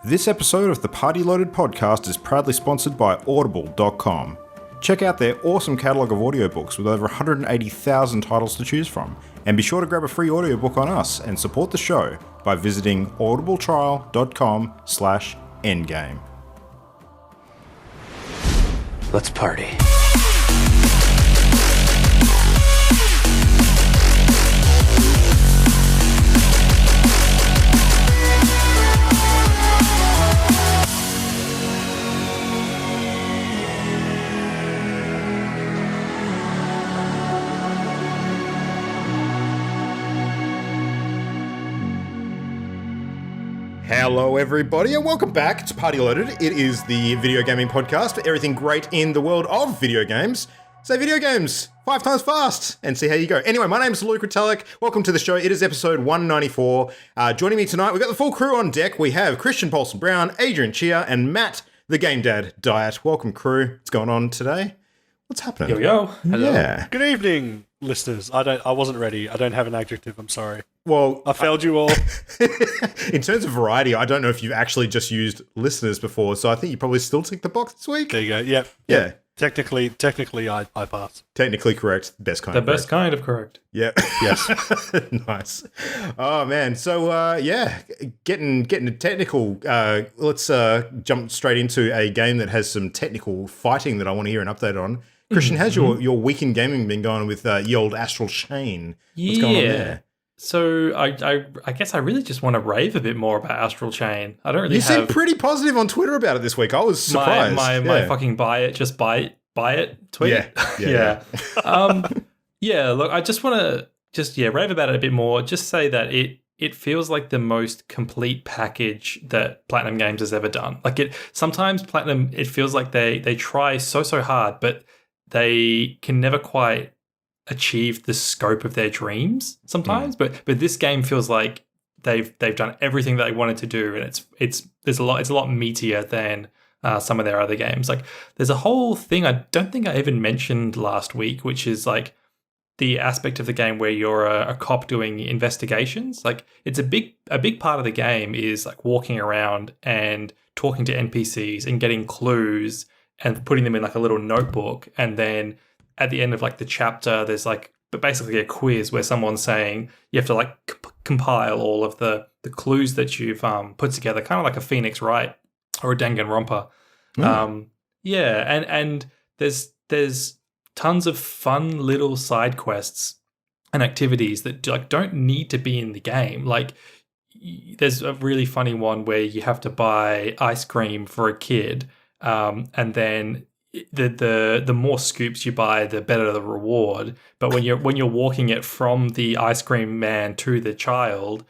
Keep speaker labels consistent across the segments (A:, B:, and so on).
A: This episode of the Party Loaded podcast is proudly sponsored by Audible.com. Check out their awesome catalogue of audiobooks with over 180,000 titles to choose from. And be sure to grab a free audiobook on us and support the show by visiting audibletrial.com/endgame.
B: Let's party.
A: Hello everybody and welcome back. It's Party Loaded. It is the video gaming podcast for everything great in the world of video games. Say video games 5 times fast and see how you go. Anyway, my name is Luke Retallick. Welcome to the show. It is episode 194. Joining me tonight, we've got the full crew on deck. We have Christian Paulson Brown, Adrian Chia, and Matt, the GameDad Diet. Welcome, crew. What's going on today? What's happening?
C: Yo, yo.
A: Hello. Yeah.
C: Good evening, listeners. I wasn't ready. I don't have an adjective. I'm sorry.
A: Well,
C: I failed you all.
A: In terms of variety, I don't know if you've actually just used listeners before, so I think you probably still tick the box this week.
C: There you go. Yep.
A: Yeah.
C: Technically, I pass.
A: Technically correct. Best kind
D: the
A: of correct.
D: best kind of correct.
A: Yeah.
C: Yes.
A: Nice. Oh, man. So, getting technical. Let's jump straight into a game that has some technical fighting that I want to hear an update on. Christian, how's your week in gaming been going with ye old Astral Chain? What's going on there?
D: So I guess I really just want to rave a bit more about Astral Chain. I don't really
A: You
D: have...
A: seem pretty positive on Twitter about it this week. I was surprised.
D: My fucking buy it tweet.
A: Yeah.
D: Look, I just want to rave about it a bit more. Just say that it feels like the most complete package that Platinum Games has ever done. Like sometimes Platinum, it feels like they try so hard, but they can never quite achieve the scope of their dreams sometimes. But this game feels like they've done everything that they wanted to do, and it's a lot meatier than some of their other games. Like there's a whole thing I don't think I even mentioned last week, which is like the aspect of the game where you're a cop doing investigations. Like it's a big part of the game is like walking around and talking to NPCs and getting clues and putting them in like a little notebook, and then at the end of like the chapter, there's like basically a quiz where someone's saying you have to like compile all of the clues that you've put together, kind of like a Phoenix Wright or a Danganronpa. And there's tons of fun little side quests and activities that like don't need to be in the game. Like there's a really funny one where you have to buy ice cream for a kid, and then the more scoops you buy, the better the reward. But when you're walking it from the ice cream man to the child,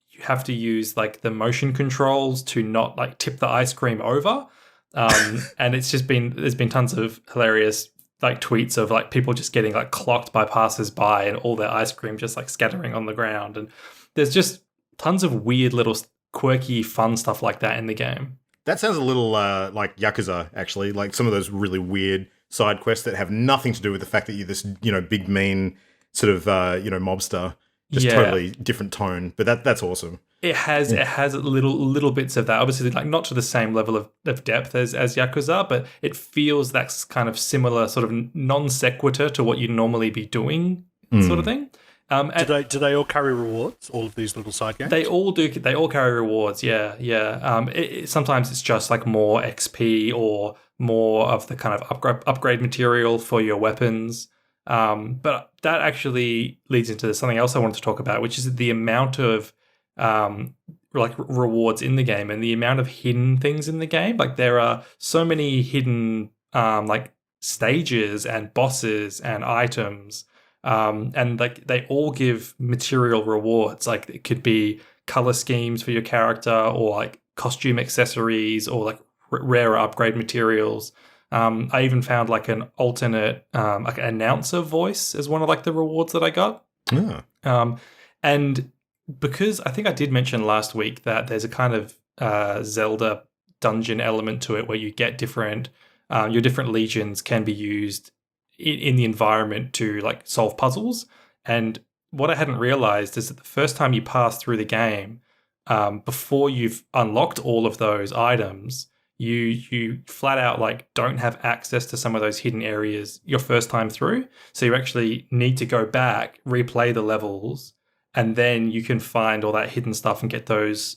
D: you have to use like the motion controls to not like tip the ice cream over. And there's been tons of hilarious like tweets of like people just getting like clocked by passers-by and all their ice cream just like scattering on the ground. And there's just tons of weird little quirky fun stuff like that in the game.
A: That sounds a little like Yakuza, actually. Like some of those really weird side quests that have nothing to do with the fact that you're this, big mean sort of, mobster. Just totally different tone. But that's awesome.
D: It has little bits of that. Obviously, like not to the same level of depth as Yakuza, but it feels that's kind of similar, sort of non sequitur to what you'd normally be doing, sort of thing.
C: Do they all carry rewards? All of these little side games?
D: They all do. They all carry rewards. Yeah. Sometimes it's just like more XP or more of the kind of upgrade material for your weapons. But that actually leads into something else I wanted to talk about, which is the amount of like rewards in the game and the amount of hidden things in the game. Like there are so many hidden like stages and bosses and items. And like they all give material rewards. Like it could be color schemes for your character, or like costume accessories, or like rarer upgrade materials. I even found like an alternate like announcer voice as one of like the rewards that I got. And because I think I did mention last week that there's a kind of Zelda dungeon element to it where you get different your different legions can be used in the environment to like solve puzzles. And what I hadn't realized is that the first time you pass through the game, before you've unlocked all of those items, you flat out like don't have access to some of those hidden areas your first time through. So you actually need to go back, replay the levels, and then you can find all that hidden stuff and get those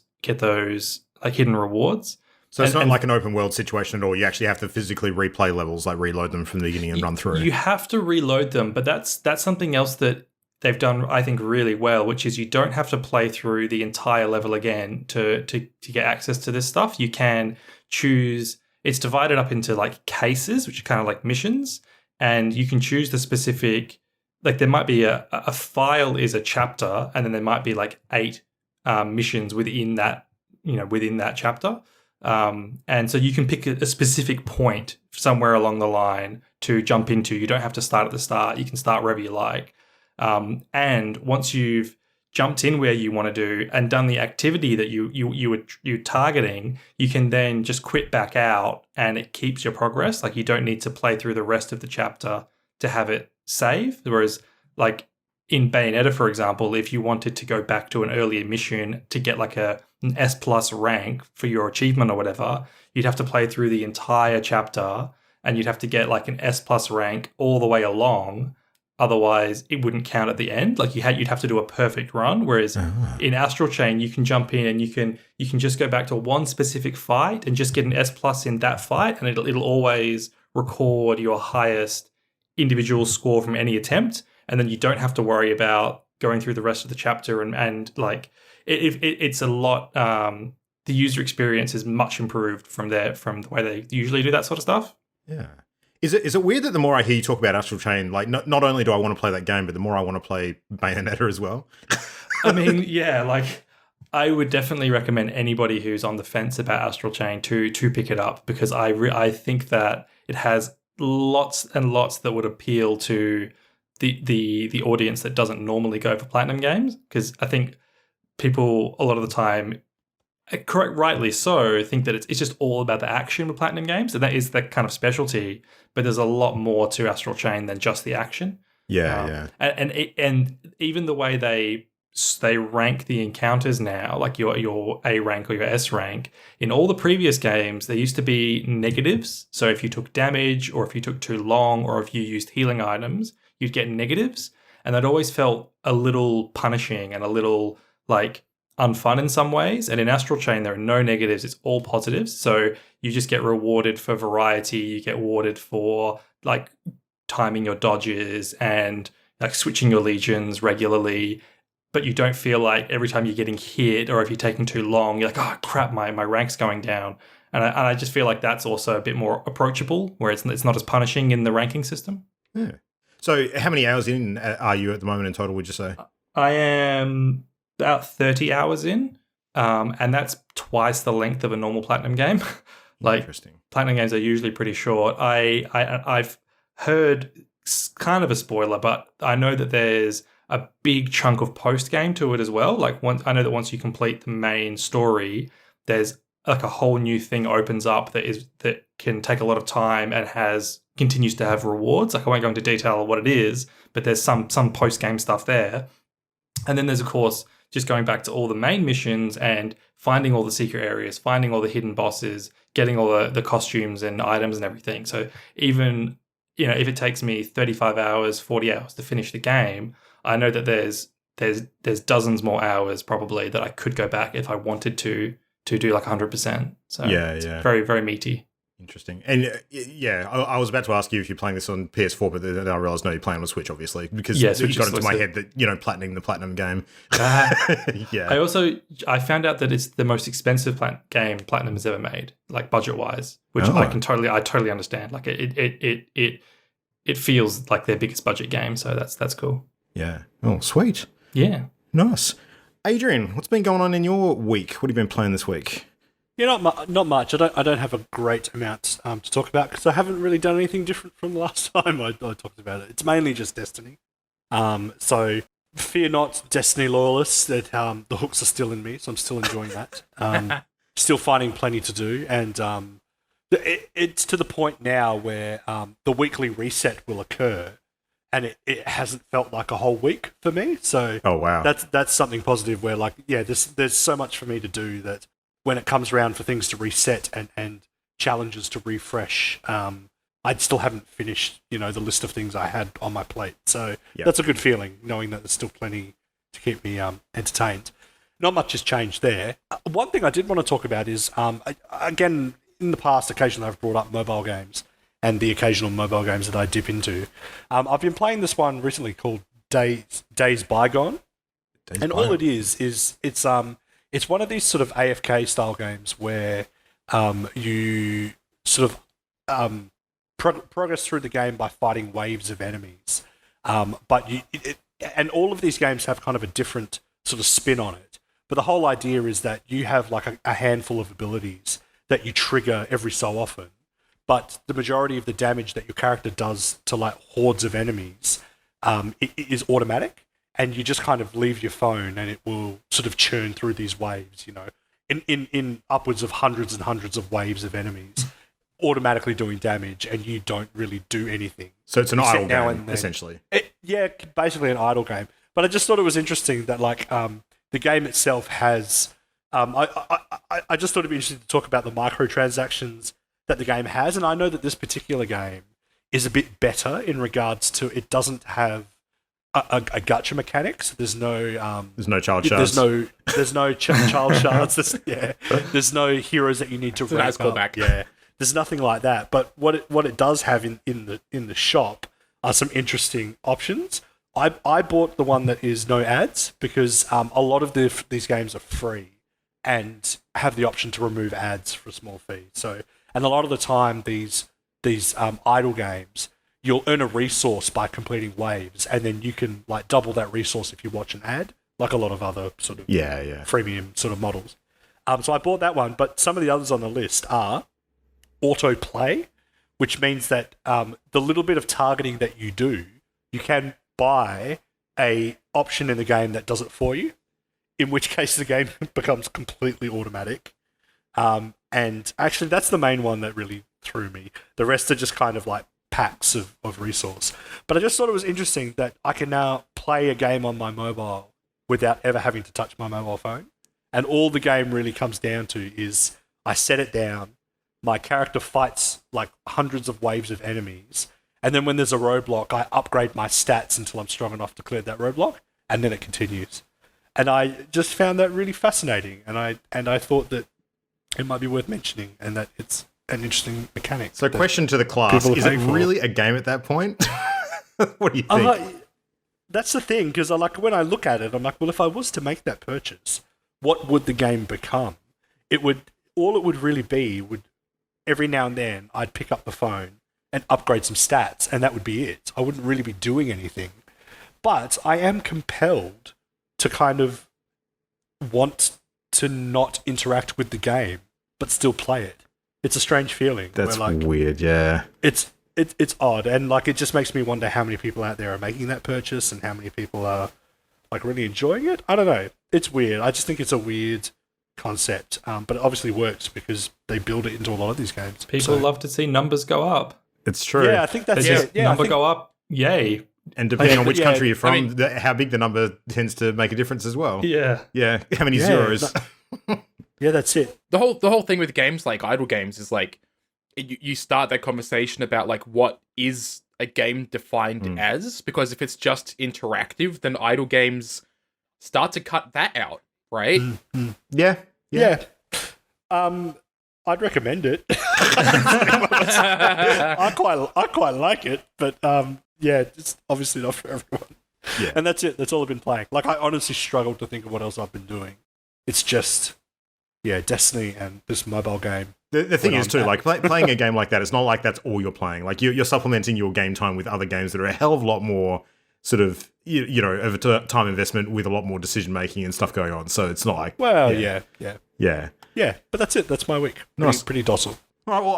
D: like hidden rewards.
A: So it's not like an open world situation at all. You actually have to physically replay levels, like reload them from the beginning and run through.
D: You have to reload them, but that's something else that they've done, I think, really well, which is you don't have to play through the entire level again to get access to this stuff. You can choose, it's divided up into like cases, which are kind of like missions, and you can choose the specific, like there might be a file is a chapter, and then there might be like 8 missions within that, within that chapter. And so you can pick a specific point somewhere along the line to jump into. You don't have to start at the start. You can start wherever you like. And once you've jumped in where you want to do and done the activity that you're targeting, you can then just quit back out and it keeps your progress. Like you don't need to play through the rest of the chapter to have it save. Whereas like in Bayonetta, for example, if you wanted to go back to an earlier mission to get like an S plus rank for your achievement or whatever, you'd have to play through the entire chapter and you'd have to get like an S plus rank all the way along. Otherwise, it wouldn't count at the end. Like you'd have to do a perfect run. Whereas in Astral Chain, you can jump in and you can just go back to one specific fight and just get an S plus in that fight, and it'll always record your highest individual score from any attempt, and then you don't have to worry about going through the rest of the chapter and like it's a lot. The user experience is much improved from the way they usually do that sort of stuff.
A: Yeah. Is it weird that the more I hear you talk about Astral Chain, like not only do I want to play that game, but the more I want to play Bayonetta as well?
D: I mean, yeah, like I would definitely recommend anybody who's on the fence about Astral Chain to pick it up, because I think that it has lots and lots that would appeal to the audience that doesn't normally go for Platinum games, because I think people a lot of the time, rightly so, think that it's just all about the action with Platinum games, and that is the kind of specialty. But there's a lot more to Astral Chain than just the action.
A: Yeah.
D: And even the way they rank the encounters now, like your A rank or your S rank, in all the previous games, there used to be negatives. So if you took damage, or if you took too long, or if you used healing items, you'd get negatives, and that always felt a little punishing and a little like unfun in some ways. And in Astral Chain, there are no negatives, it's all positives. So you just get rewarded for variety, you get rewarded for like timing your dodges and like switching your legions regularly, but you don't feel like every time you're getting hit or if you're taking too long, you're like, oh crap, my rank's going down. And I just feel like that's also a bit more approachable, where it's not as punishing in the ranking system.
A: Yeah. So how many hours in are you at the moment in total, would you say?
D: I am about 30 hours in, and that's twice the length of a normal Platinum game. Like, interesting. Platinum games are usually pretty short. I've heard kind of a spoiler, but I know that there's a big chunk of post game to it as well. Like I know that once you complete the main story, there's like a whole new thing opens up that can take a lot of time and continues to have rewards. Like I won't go into detail of what it is, but there's some post game stuff there. And then there's of course just going back to all the main missions and finding all the secret areas, finding all the hidden bosses, getting all the costumes and items and everything. So even, if it takes me 35 hours, 40 hours to finish the game, I know that there's dozens more hours probably that I could go back if I wanted to do like 100%. So it's very, very meaty.
A: Interesting. And I was about to ask you if you're playing this on PS4, but then I realized, no, you're playing on Switch, obviously, because you got into my head that, platinum the Platinum game. Yeah.
D: I found out that it's the most expensive game Platinum has ever made, like budget-wise, which I totally understand. Like it feels like their biggest budget game, so that's cool.
A: Yeah. Oh, sweet.
D: Yeah.
A: Nice. Adrian, what's been going on in your week? What have you been playing this week?
C: Yeah, not much. I don't have a great amount to talk about because I haven't really done anything different from the last time I talked about it. It's mainly just Destiny. So fear not, Destiny loyalists, that the hooks are still in me, so I'm still enjoying that. Still finding plenty to do, and it's to the point now where the weekly reset will occur, and it hasn't felt like a whole week for me. So
A: Oh wow.
C: that's something positive where like, yeah, there's so much for me to do that when it comes around for things to reset and challenges to refresh, I still haven't finished, the list of things I had on my plate. So that's a good feeling, knowing that there's still plenty to keep me entertained. Not much has changed there. One thing I did want to talk about is, again, in the past, occasionally I've brought up mobile games and the occasional mobile games that I dip into. I've been playing this one recently called Days Bygone. All it is it's one of these sort of AFK style games where you sort of progress through the game by fighting waves of enemies. But and all of these games have kind of a different sort of spin on it. But the whole idea is that you have like a handful of abilities that you trigger every so often. But the majority of the damage that your character does to like hordes of enemies is automatic. And you just kind of leave your phone and it will sort of churn through these waves, in upwards of hundreds and hundreds of waves of enemies, automatically doing damage, and you don't really do anything.
A: So it's an idle game, essentially.
C: Basically an idle game. But I just thought it was interesting that like the game itself has... I just thought it'd be interesting to talk about the microtransactions that the game has, and I know that this particular game is a bit better in regards to it doesn't have a gacha mechanics. There's no
A: child shards.
C: There's no child shards. There's no heroes that you need to rank
E: nice
C: up.
E: callback.
C: Yeah, there's nothing like that. But what it does have in the shop are some interesting options. I bought the one that is no ads because a lot of these games are free and have the option to remove ads for a small fee. So, and a lot of the time these idle games, you'll earn a resource by completing waves, and then you can like double that resource if you watch an ad, like a lot of other sort of freemium sort of models. So I bought that one, but some of the others on the list are autoplay, which means that the little bit of targeting that you do, you can buy a option in the game that does it for you, in which case the game becomes completely automatic. And actually, that's the main one that really threw me. The rest are just kind of like packs of resource. But I just thought it was interesting that I can now play a game on my mobile without ever having to touch my mobile phone. And all the game really comes down to is I set it down, my character fights like hundreds of waves of enemies, and then when there's a roadblock, I upgrade my stats until I'm strong enough to clear that roadblock, and then it continues. And I just found that really fascinating, and I thought that it might be worth mentioning, and that it's an interesting mechanic.
A: So, question to the class: is it really a game at that point? What do you think?
C: That's the thing, because when I look at it, I'm like, well, if I was to make that purchase, what would the game become? All it would really be would every now and then I'd pick up the phone and upgrade some stats, and that would be it. I wouldn't really be doing anything. But I am compelled to kind of want to not interact with the game, but still play it. It's a strange feeling.
A: That's weird, yeah.
C: It's odd, and it just makes me wonder how many people out there are making that purchase and how many people are really enjoying it. I don't know. It's weird. I just think it's a weird concept, but it obviously works because they build it into a lot of these games.
D: People love to see numbers go up.
A: It's true.
C: Yeah, I think that's it. Yeah,
D: number go up, yay.
A: And depending on which country you're from, how big the number tends to make a difference as well.
D: Yeah.
A: Yeah. How many zeros?
C: Yeah, that's it.
E: The whole thing with games like idle games is you start that conversation about what is a game defined as, because if it's just interactive, then idle games start to cut that out, right?
A: Yeah.
C: I'd recommend it. I quite like it, but it's obviously not for everyone.
A: Yeah.
C: And that's it. That's all I've been playing. I honestly struggled to think of what else I've been doing. It's just, Destiny and this mobile game.
A: The thing is too, playing a game like that, it's not like that's all you're playing. You're supplementing your game time with other games that are a hell of a lot more sort of, over time investment with a lot more decision making and stuff going on. So it's not like...
C: Well, yeah.
A: Yeah,
C: but that's it. That's my week.
A: Nice.
C: Pretty docile.
A: All right, well,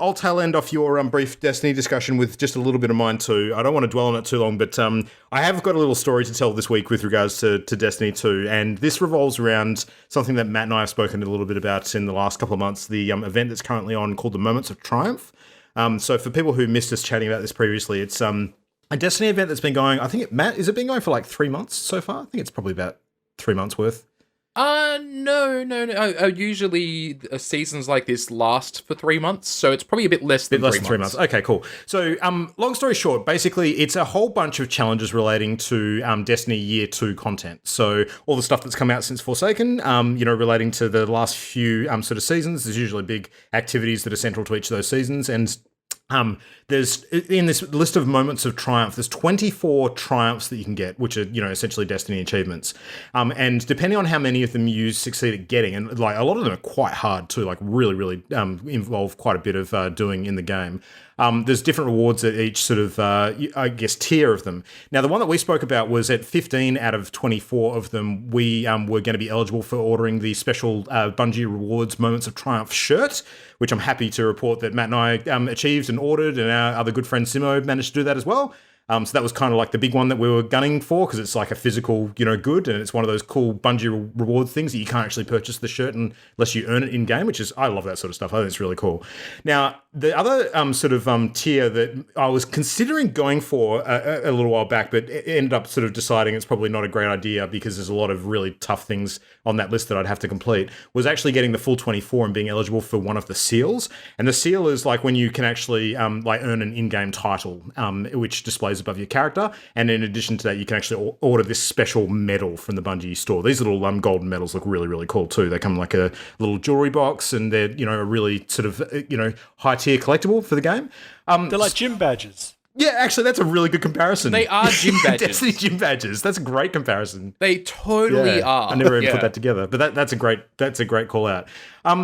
A: I'll tail end off your brief Destiny discussion with just a little bit of mine too. I don't want to dwell on it too long, but I have got a little story to tell this week with regards to Destiny 2, and this revolves around something that Matt and I have spoken a little bit about in the last couple of months, the event that's currently on called the Moments of Triumph. So for people who missed us chatting about this previously, it's a Destiny event that's been going, I think Matt, is it been going for like 3 months so far? I think it's probably about 3 months worth.
E: No. Usually seasons like this last for 3 months, so it's probably a bit less than 3 months.
A: Okay, cool. So, long story short, basically, it's a whole bunch of challenges relating to Destiny Year 2 content. So, all the stuff that's come out since Forsaken, relating to the last few sort of seasons. There's usually big activities that are central to each of those seasons, and there's in this list of moments of triumph, there's 24 triumphs that you can get, which are, essentially Destiny achievements. And depending on how many of them you succeed at getting, and like a lot of them are quite hard too, like really involve quite a bit of doing in the game. There's different rewards at each sort of, tier of them. Now, the one that we spoke about was at 15 out of 24 of them, we were going to be eligible for ordering the special Bungie Rewards Moments of Triumph shirt, which I'm happy to report that Matt and I achieved and ordered, and our other good friend Simo managed to do that as well. So that was kind of like the big one that we were gunning for, because it's like a physical, good, and it's one of those cool Bungie reward things that you can't actually purchase the shirt unless you earn it in game, which is, I love that sort of stuff. I think it's really cool. Now, the other tier that I was considering going for a little while back, but ended up sort of deciding it's probably not a great idea because there's a lot of really tough things on that list that I'd have to complete, was actually getting the full 24 and being eligible for one of the seals. And the seal is like when you can actually earn an in-game title, which displays above your character, and in addition to that, you can actually order this special medal from the Bungie store. These little golden medals look really cool too. They come like a little jewelry box, and they're a really sort of high tier collectible for the game.
C: They're like gym badges.
A: Yeah, actually, that's a really good comparison.
E: They are gym badges.
A: Destiny gym badges. That's a great comparison.
E: They totally are.
A: I never even put that together, but that's a great call out.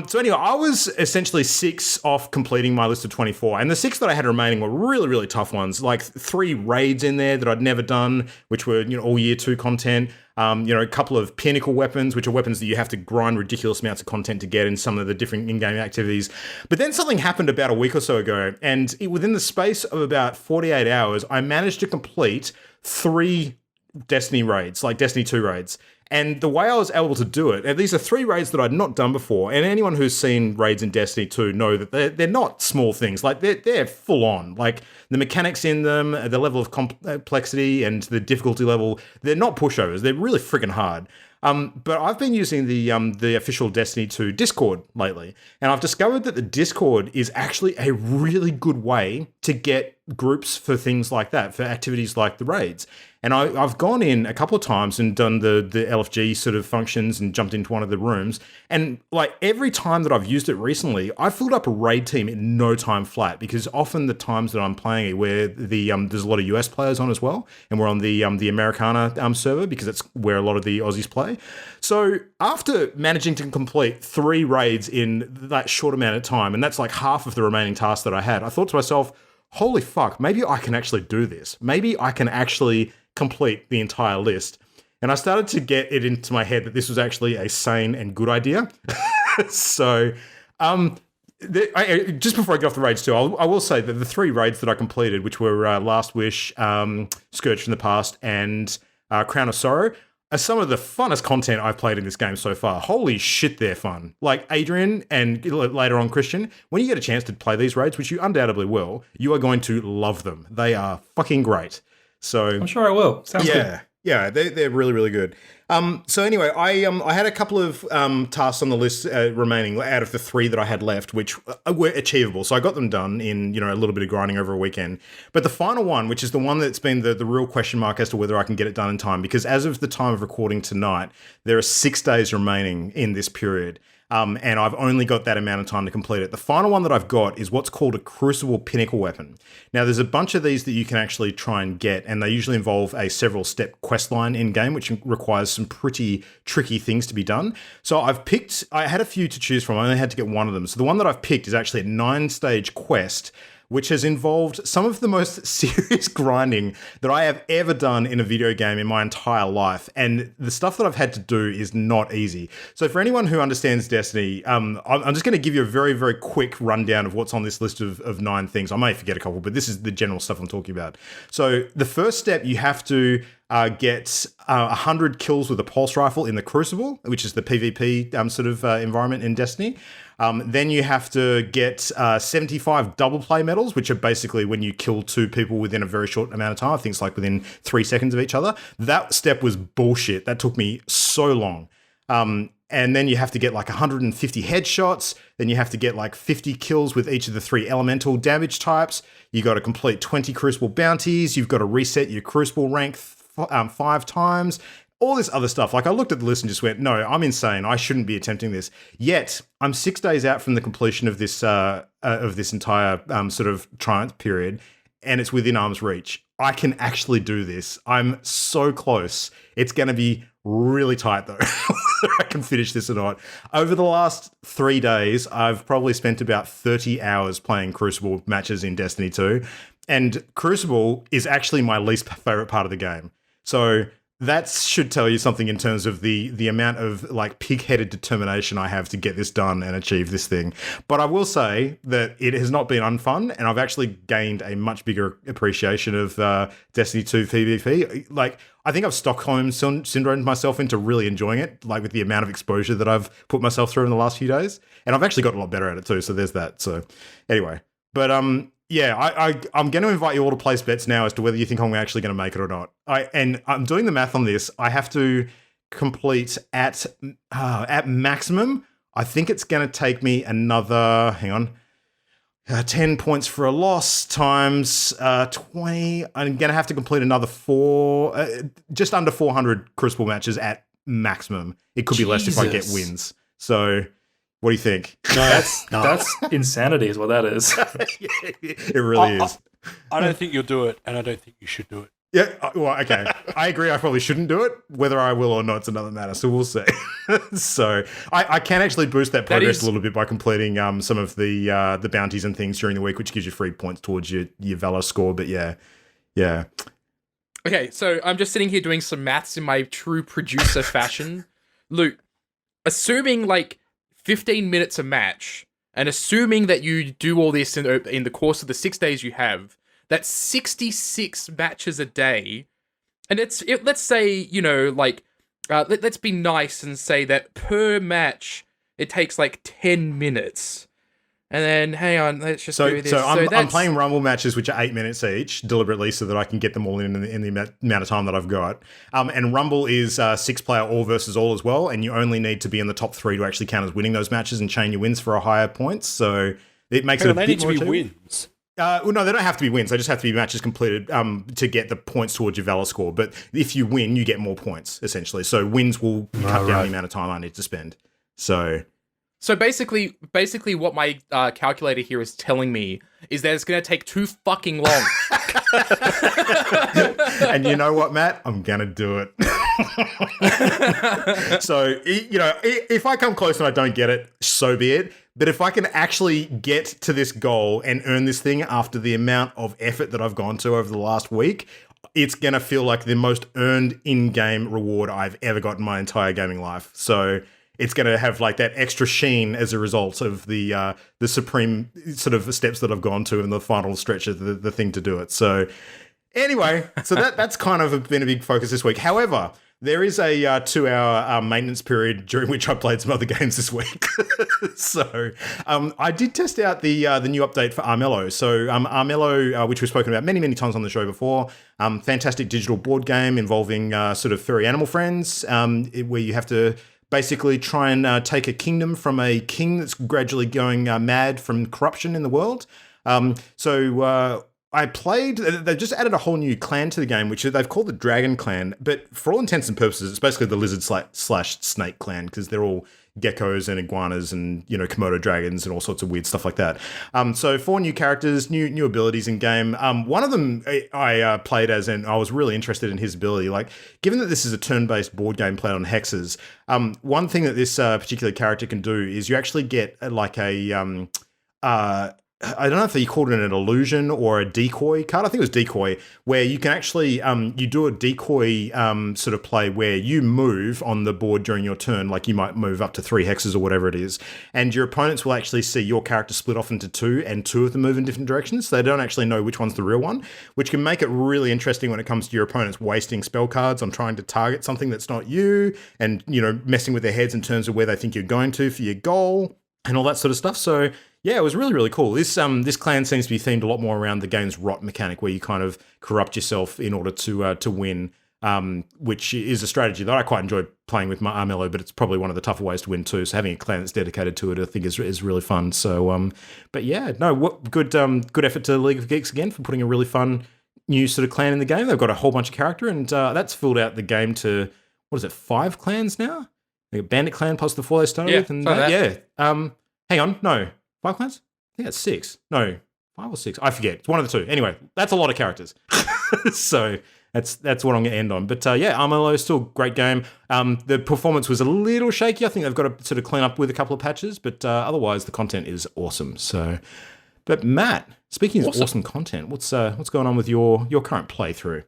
A: So anyway, I was essentially 6 off completing my list of 24, and the 6 that I had remaining were really tough ones, like 3 raids in there that I'd never done, which were all year 2 content. A couple of pinnacle weapons, which are weapons that you have to grind ridiculous amounts of content to get in some of the different in-game activities. But then something happened about a week or so ago, and within the space of about 48 hours, I managed to complete 3 Destiny raids, like Destiny 2 raids. And the way I was able to do it, and these are 3 raids that I'd not done before, and anyone who's seen raids in Destiny 2 know that they're not small things. Like, they're full on. Like, the mechanics in them, the level of complexity and the difficulty level, they're not pushovers. They're really freaking hard. But I've been using the official Destiny 2 Discord lately, and I've discovered that the Discord is actually a really good way to get groups for things like that, for activities like the raids. And I've gone in a couple of times and done the LFG sort of functions and jumped into one of the rooms. And like every time that I've used it recently, I filled up a raid team in no time flat, because often the times that I'm playing it where there's a lot of US players on as well, and we're on the Americana server because that's where a lot of the Aussies play. So after managing to complete 3 raids in that short amount of time, and that's like half of the remaining tasks that I had, I thought to myself, holy fuck, maybe I can actually do this. Maybe I can actually complete the entire list. And I started to get it into my head that this was actually a sane and good idea. So, just before I get off the raids too, I will say that the 3 raids that I completed, which were Last Wish, Scourge from the Past, and Crown of Sorrow, are some of the funnest content I've played in this game so far. Holy shit, they're fun. Like Adrian and later on Christian, when you get a chance to play these raids, which you undoubtedly will, you are going to love them. They are fucking great. So
D: I'm sure I will. Sounds good.
A: Yeah, they're really good. So anyway, I had a couple of tasks on the list remaining out of the 3 that I had left, which were achievable. So I got them done in a little bit of grinding over a weekend. But the final one, which is the one that's been the real question mark as to whether I can get it done in time, because as of the time of recording tonight, there are 6 days remaining in this period. And I've only got that amount of time to complete it. The final one that I've got is what's called a Crucible Pinnacle Weapon. Now, there's a bunch of these that you can actually try and get, and they usually involve a several-step quest line in-game, which requires some pretty tricky things to be done. So I had a few to choose from. I only had to get one of them. So the one that I've picked is actually a 9-stage quest, which has involved some of the most serious grinding that I have ever done in a video game in my entire life. And the stuff that I've had to do is not easy. So for anyone who understands Destiny, I'm just going to give you a very, very quick rundown of what's on this list of 9 things. I may forget a couple, but this is the general stuff I'm talking about. So the first step, you have to get 100 kills with a pulse rifle in the Crucible, which is the PvP environment in Destiny. Then you have to get 75 double play medals, which are basically when you kill 2 people within a very short amount of time. I think it's like within 3 seconds of each other. That step was bullshit. That took me so long. And then you have to get like 150 headshots. Then you have to get like 50 kills with each of the 3 elemental damage types. You got to complete 20 Crucible bounties. You've got to reset your Crucible rank 5 times. All this other stuff. Like, I looked at the list and just went, no, I'm insane. I shouldn't be attempting this. Yet I'm 6 days out from the completion of this entire sort of triumph period, and it's within arm's reach. I can actually do this. I'm so close. It's going to be really tight though. Whether I can finish this or not. Over the last 3 days, I've probably spent about 30 hours playing Crucible matches in Destiny 2, and Crucible is actually my least favorite part of the game. So that should tell you something in terms of the amount of like pig-headed determination I have to get this done and achieve this thing. But I will say that it has not been unfun, and I've actually gained a much bigger appreciation of Destiny 2 PvP. Like, I think I've Stockholm syndromed myself into really enjoying it, like with the amount of exposure that I've put myself through in the last few days. And I've actually got a lot better at it too, so there's that. So anyway, but yeah, I'm going to invite you all to place bets now as to whether you think I'm actually going to make it or not. I'm doing the math on this. I have to complete at maximum. I think it's going to take me another, 10 points for a loss times 20. I'm going to have to complete another just under 400 Crucible matches at maximum. It could be less if I get wins. So what do you think?
D: No, that's insanity is what that is.
A: It really is.
C: I don't think you'll do it, and I don't think you should do it.
A: Yeah, well, okay. I agree I probably shouldn't do it. Whether I will or not is another matter, so we'll see. So I can actually boost that progress a little bit by completing some of the bounties and things during the week, which gives you free points towards your Valor score, but yeah.
E: Okay, so I'm just sitting here doing some maths in my true producer fashion. Luke, assuming like 15 minutes a match, and assuming that you do all this in the course of the 6 days you have, that's 66 matches a day. And let's say, let's be nice and say that per match, it takes like 10 minutes. And then, hang on, let's just do this.
A: So I'm playing Rumble matches, which are 8 minutes each, deliberately, so that I can get them all in the amount of time that I've got. And Rumble is 6-player all versus all as well, and you only need to be in the top 3 to actually count as winning those matches and chain your wins for a higher points. So it makes it a bit more...
C: They need to be wins.
A: Well, no, they don't have to be wins. They just have to be matches completed to get the points towards your Valor score. But if you win, you get more points, essentially. So wins will cut down the amount of time I need to spend. So basically what my calculator here is telling me is that it's going to take too fucking long. And you know what, Matt? I'm going to do it. So, if I come close and I don't get it, so be it. But if I can actually get to this goal and earn this thing after the amount of effort that I've gone to over the last week, it's going to feel like the most earned in-game reward I've ever got in my entire gaming life. So it's going to have like that extra sheen as a result of the supreme sort of steps that I've gone to in the final stretch of the thing to do it. So anyway, so that's kind of been a big focus this week. However, there is a 2-hour maintenance period during which I played some other games this week. So I did test out the new update for Armello. So Armello, which we've spoken about many, many times on the show before, fantastic digital board game involving sort of furry animal friends, where you have to basically try and take a kingdom from a king that's gradually going mad from corruption in the world. I played, they've just added a whole new clan to the game, which they've called the Dragon Clan, but for all intents and purposes, it's basically the lizard slash snake clan, because they're all geckos and iguanas and, Komodo dragons and all sorts of weird stuff like that. So 4 new characters, new abilities in game. One of them I played as, and I was really interested in his ability. Like, given that this is a turn-based board game played on hexes, one thing that this particular character can do is you actually get like a I don't know if you called it an illusion or a decoy card. I think it was decoy, where you can actually you do a decoy sort of play where you move on the board during your turn, like you might move up to 3 hexes or whatever it is, and your opponents will actually see your character split off into 2, and 2 of them move in different directions. So they don't actually know which one's the real one, which can make it really interesting when it comes to your opponents wasting spell cards on trying to target something that's not you, and messing with their heads in terms of where they think you're going to for your goal and all that sort of stuff. So yeah, it was really, really cool. This clan seems to be themed a lot more around the game's rot mechanic, where you kind of corrupt yourself in order to win, which is a strategy that I quite enjoyed playing with my Armello, but it's probably one of the tougher ways to win too. So having a clan that's dedicated to it, I think, is really fun. So, but yeah, no, good effort to League of Geeks again for putting a really fun new sort of clan in the game. They've got a whole bunch of character, and that's filled out the game to, what is it, 5 clans now? They got Bandit Clan plus the 4 they started with, and hang on, no. 5 clans? I think that's 6. No, 5 or 6. I forget. It's one of the 2. Anyway, that's a lot of characters. So that's what I'm going to end on. But yeah, Armello is still a great game. The performance was a little shaky. I think they've got to sort of clean up with a couple of patches, but otherwise the content is awesome. So, but Matt, speaking of awesome content, what's going on with your current playthrough?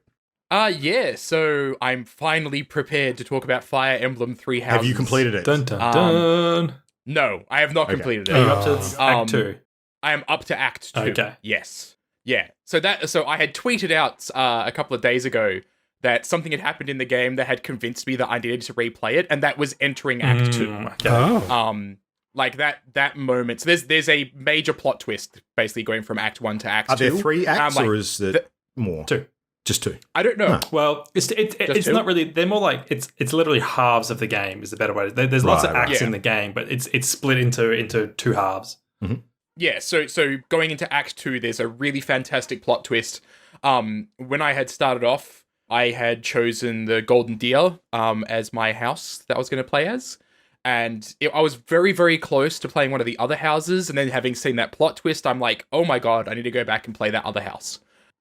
E: Yeah, so I'm finally prepared to talk about Fire Emblem 3 Houses.
A: Have you completed it?
D: Dun, dun, dun.
E: No, I have not completed it.
D: Are you up to Act 2?
E: I am up to Act 2.
D: Okay.
E: Yes. Yeah. So I had tweeted out a couple of days ago that something had happened in the game that had convinced me that I needed to replay it, and that was entering Act 2.
D: Okay.
A: Oh.
E: Like that moment. So there's a major plot twist basically going from Act 1 to Act 2.
A: Are there 3 acts, or is there more?
D: 2.
A: Just 2.
E: I don't know.
A: Huh.
D: Well, it's not really. They're more like it's literally halves of the game. Is the better way. There's lots of acts in the game, but it's split into 2 halves.
A: Mm-hmm.
E: Yeah. So going into Act 2, there's a really fantastic plot twist. When I had started off, I had chosen the Golden Deer as my house that I was going to play as, and I was very, very close to playing one of the other houses. And then having seen that plot twist, I'm like, oh my god, I need to go back and play that other house.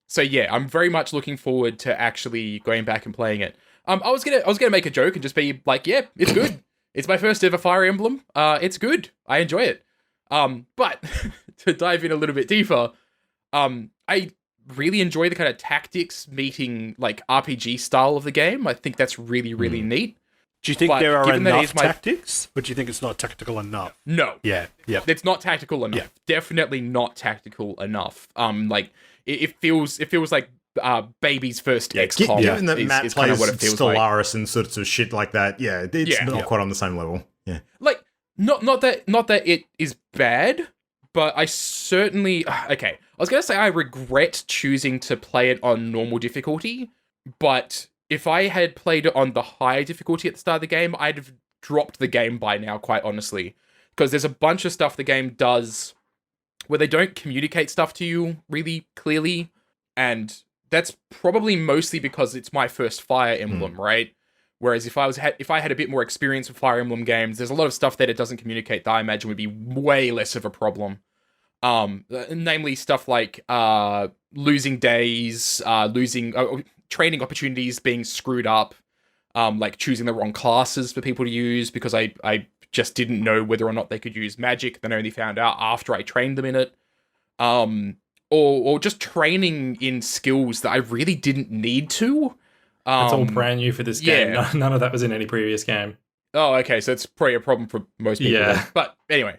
E: So yeah, I'm very much looking forward to actually going back and playing it. I was gonna make a joke and just be like, yeah, it's good. It's my first ever Fire Emblem. It's good. I enjoy it. But to dive in a little bit deeper, I really enjoy the kind of tactics meeting like RPG style of the game. I think that's really, really neat.
C: Do you think there are enough tactics? Or do you think it's not tactical enough?
E: No.
C: Yeah.
E: It's not tactical enough. Yeah. Definitely not tactical enough. It feels like baby's first XCOM.
A: Given that Matt
E: is
A: plays
E: kind of what it feels
A: Stellaris
E: like.
A: and sorts of shit like that, it's not quite on the same level. Yeah.
E: Like, not that it is bad, but I certainly... Okay, I was going to say I regret choosing to play it on normal difficulty, but if I had played it on the high difficulty at the start of the game, I'd have dropped the game by now, quite honestly. Because there's a bunch of stuff the game does where they don't communicate stuff to you really clearly, and that's probably mostly because it's my first Fire Emblem, right? Whereas if I had a bit more experience with Fire Emblem games, there's a lot of stuff that it doesn't communicate that I imagine would be way less of a problem. Namely stuff like losing days, losing training opportunities being screwed up, like choosing the wrong classes for people to use because I just didn't know whether or not they could use magic, then I only found out after I trained them in it. Or just training in skills that I really didn't need to.
D: It's all brand new for this game. None of that was in any previous game.
E: Oh, okay, so it's probably a problem for most people.
D: Yeah.
E: But anyway.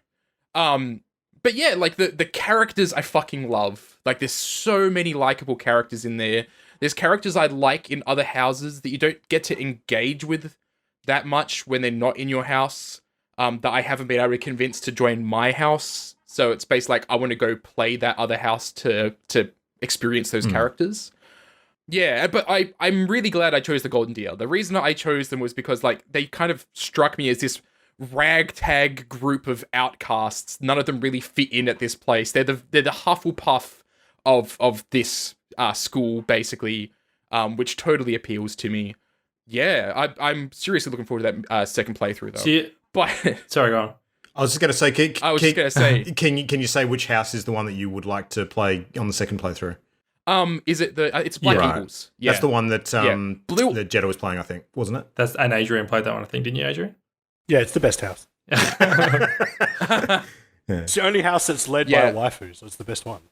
E: But yeah, like the characters I fucking love. Like there's so many likable characters in there. There's characters I like in other houses that you don't get to engage with that much when they're not in your house. That I haven't been able to convince to join my house. So it's basically like I want to go play that other house to experience those characters. Yeah, but I'm really glad I chose the Golden Deer. The reason I chose them was because like they kind of struck me as this ragtag group of outcasts. None of them really fit in at this place. They're the Hufflepuff of this school basically, which totally appeals to me. Yeah, I'm seriously looking forward to that second playthrough though. But
D: sorry, go on.
A: I was just going to say, can you say which house is the one that you would like to play on the second playthrough?
E: Is it it's Black Eagles? Yeah,
A: that's the one that that Jetta was playing, I think, wasn't it?
D: And Adrian played that one, I think, didn't you, Adrian?
C: Yeah, it's the best house.
A: Yeah.
C: It's the only house that's led by a waifu, so it's the best one.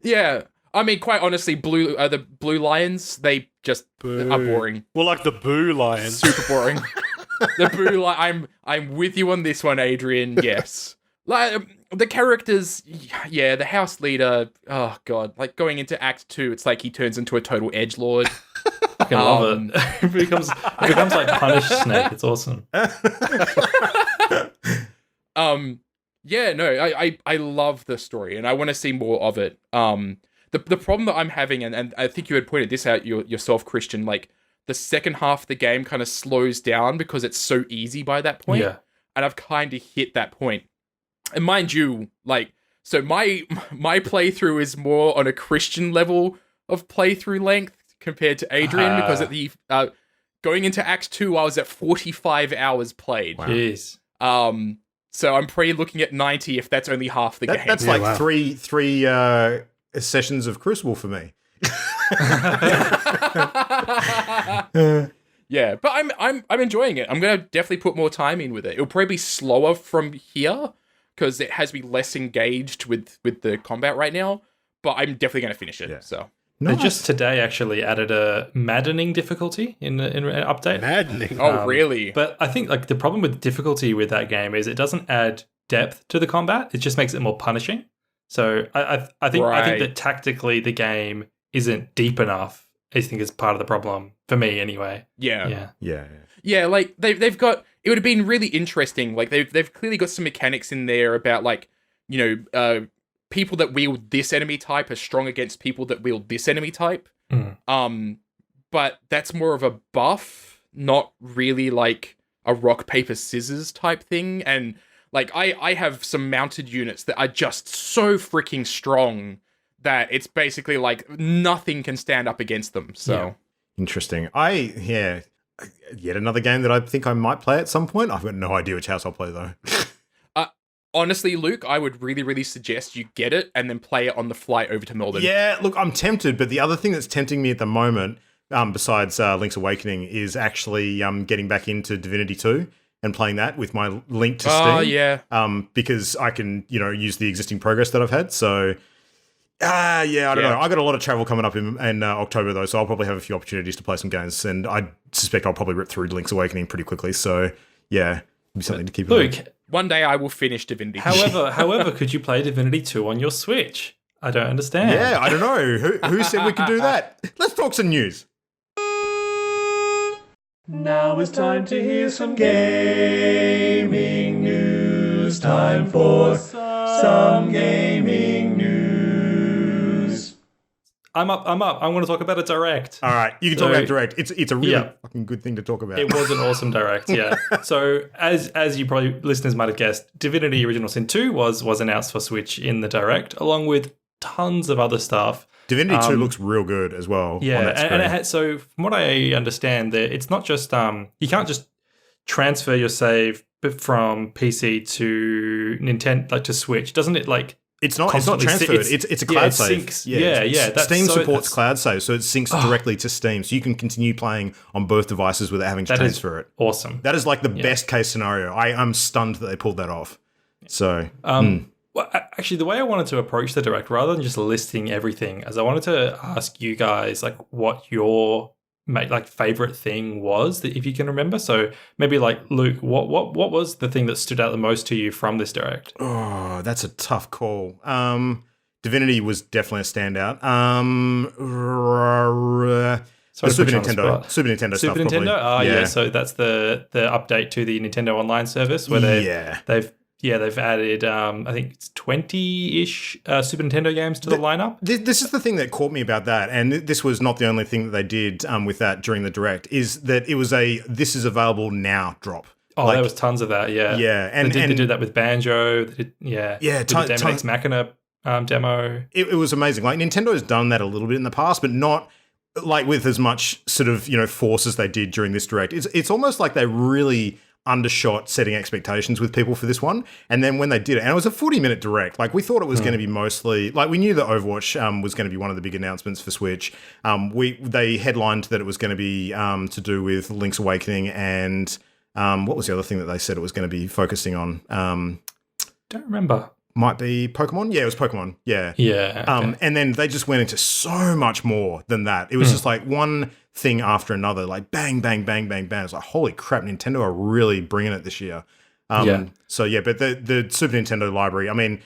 E: Yeah. I mean, quite honestly, the blue lions, they just are boring.
C: Well, like the Boo Lions.
E: Super boring. The blue I'm with you on this one, Adrian. Yes. Like the characters, yeah, the house leader, oh god, like going into Act 2, it's like he turns into a total edgelord.
D: I love it. It becomes like Punished Snake. It's awesome.
E: Yeah, no, I love the story and I want to see more of it. The problem that I'm having, and I think you had pointed this out yourself, Christian, like the second half of the game kind of slows down because it's so easy by that point.
D: Yeah.
E: And I've kind of hit that point. And mind you, like, so my playthrough is more on a Christian level of playthrough length compared to Adrian, because at the going into Act 2, I was at 45 hours played.
D: Wow. Jeez.
E: So I'm probably looking at 90 if that's only half the game.
A: That's three sessions of Crucible for me.
E: Yeah, but I'm enjoying it. I'm gonna definitely put more time in with it. It'll probably be slower from here because it has me less engaged with the combat right now. But I'm definitely gonna finish it.
A: Yeah.
E: So
D: They just today actually added a maddening difficulty in an update.
C: Maddening.
E: Oh, really?
D: But I think like the problem with difficulty with that game is it doesn't add depth to the combat. It just makes it more punishing. So I think that tactically the game isn't deep enough. I think is part of the problem for me anyway.
E: Yeah.
A: Like
E: they've got. It would have been really interesting. Like they've clearly got some mechanics in there about like people that wield this enemy type are strong against people that wield this enemy type. But that's more of a buff, not really like a rock paper scissors type thing. And like I have some mounted units that are just so freaking strong that it's basically like nothing can stand up against them. So
A: interesting. Yet another game that I think I might play at some point. I've got no idea which house I'll play though.
E: Honestly, Luke, I would really, really suggest you get it and then play it on the flight over to Melbourne.
A: Yeah, look, I'm tempted, but the other thing that's tempting me at the moment, besides Link's Awakening, is actually getting back into Divinity 2 and playing that with my link to Steam.
E: Oh, yeah.
A: Because I can, use the existing progress that I've had. So, I don't know. I got a lot of travel coming up in October, though, so I'll probably have a few opportunities to play some games, and I suspect I'll probably rip through Link's Awakening pretty quickly. So, yeah, it'll be something to keep
D: Luke,
A: in mind.
E: One day I will finish Divinity.
D: However, could you play Divinity 2 on your Switch? I don't understand.
A: Yeah, I don't know. Who said we could do that? Let's talk some news.
F: Now it's time to hear some gaming news. Time for some gaming news.
D: I'm up. I want to talk about a Direct.
A: All right, you can talk about Direct. It's a really fucking good thing to talk about.
D: It was an awesome Direct, yeah. So as you probably listeners might have guessed, Divinity Original Sin 2 was announced for Switch in the Direct, along with tons of other stuff.
A: Divinity 2 looks real good as well.
D: Yeah,
A: on that screen.
D: and it had, so from what I understand, that it's not just you can't just transfer your save from PC to Nintendo, like to Switch, doesn't it? Like
A: it's not transferred. It's a cloud save.
D: Syncs.
A: Steam supports cloud save, so it syncs directly to Steam, so you can continue playing on both devices without having to transfer it.
D: Awesome.
A: That is like the best case scenario. I'm stunned that they pulled that off. So,
D: well, actually, the way I wanted to approach the Direct, rather than just listing everything, is I wanted to ask you guys like what your favorite thing was, that if you can remember. So maybe like Luke, what was the thing that stood out the most to you from this Direct?
A: Oh, that's a tough call. Divinity was definitely a standout. The Super Nintendo stuff.
D: Super Nintendo. Oh yeah. So that's the update to the Nintendo Online service where they've added, I think it's 20-ish Super Nintendo games to the lineup.
A: This is the thing that caught me about that, and this was not the only thing that they did with that during the Direct, is that it was this is available now drop.
D: Oh, there was tons of that, yeah.
A: Yeah.
D: And they did that with Banjo. They did, Daemon X Machina demo.
A: It was amazing. Like, Nintendo has done that a little bit in the past, but not like with as much sort of, force as they did during this Direct. It's almost like they really undershot setting expectations with people for this one, and then when they did it, and it was a 40-minute Direct, like we thought it was going to be mostly, like we knew that Overwatch was going to be one of the big announcements for Switch. They headlined that it was going to be to do with Link's Awakening, and what was the other thing that they said it was going to be focusing on?
D: Don't remember.
A: might be Pokemon. Yeah, it was Pokemon. Yeah.
D: Yeah. Okay.
A: And then they just went into so much more than that. It was just like one thing after another, like bang, bang, bang, bang, bang. It's like, holy crap, Nintendo are really bringing it this year. So yeah, but the Super Nintendo library, I mean,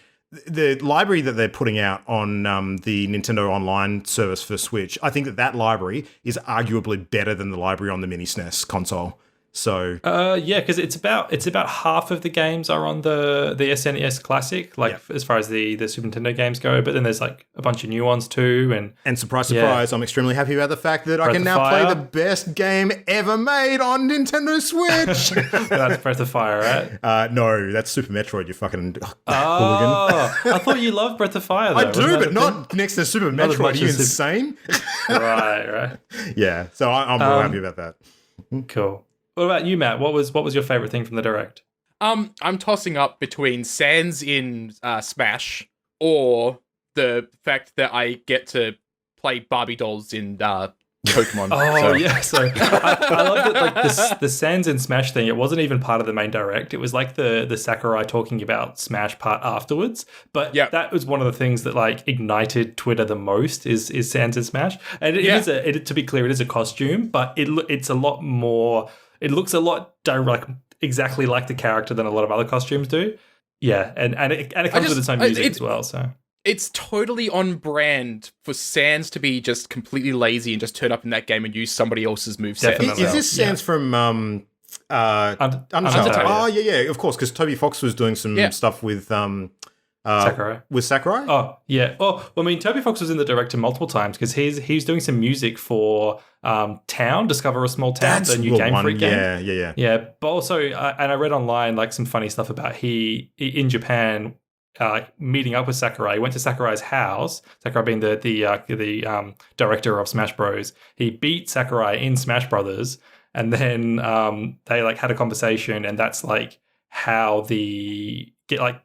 A: the library that they're putting out on the Nintendo Online service for Switch, I think that library is arguably better than the library on the Mini SNES console. So
D: yeah, because it's about half of the games are on the SNES Classic, like as far as the Super Nintendo games go. But then there's like a bunch of new ones too, and
A: surprise, surprise, I'm extremely happy about the fact that I can now play the best game ever made on Nintendo Switch.
D: That's Breath of Fire, right?
A: No, that's Super Metroid. You fucking hooligan.
D: I thought you loved Breath of Fire. Though.
A: I do, but not next to Super Metroid. Are you insane?
D: Right.
A: Yeah, so I'm real happy about that.
D: Cool. What about you, Matt? What was your favorite thing from the Direct?
E: I'm tossing up between Sans in Smash or the fact that I get to play Barbie dolls in Pokemon.
D: So I love that, like the Sans in Smash thing. It wasn't even part of the main Direct. It was like the Sakurai talking about Smash part afterwards. But that was one of the things that like ignited Twitter the most is Sans in Smash. And it is to be clear, it is a costume, but it's a lot more. It looks a lot exactly like the character than a lot of other costumes do. Yeah, and it comes with its own music as well. So
E: it's totally on brand for Sans to be just completely lazy and just turn up in that game and use somebody else's moveset.
A: Is this Sans from Undertale? Oh yeah, of course, because Toby Fox was doing some stuff with
D: Sakurai.
A: With Sakurai?
D: Oh, yeah. Oh, I mean, Toby Fox was in the director multiple times because he's doing some music for Town, Discover a Small Town, the new Game Freak game.
A: Yeah.
D: Yeah, but also, and I read online like some funny stuff about he in Japan meeting up with Sakurai. He went to Sakurai's house. Sakurai being the director of Smash Bros. He beat Sakurai in Smash Brothers, and then they like had a conversation, and that's like how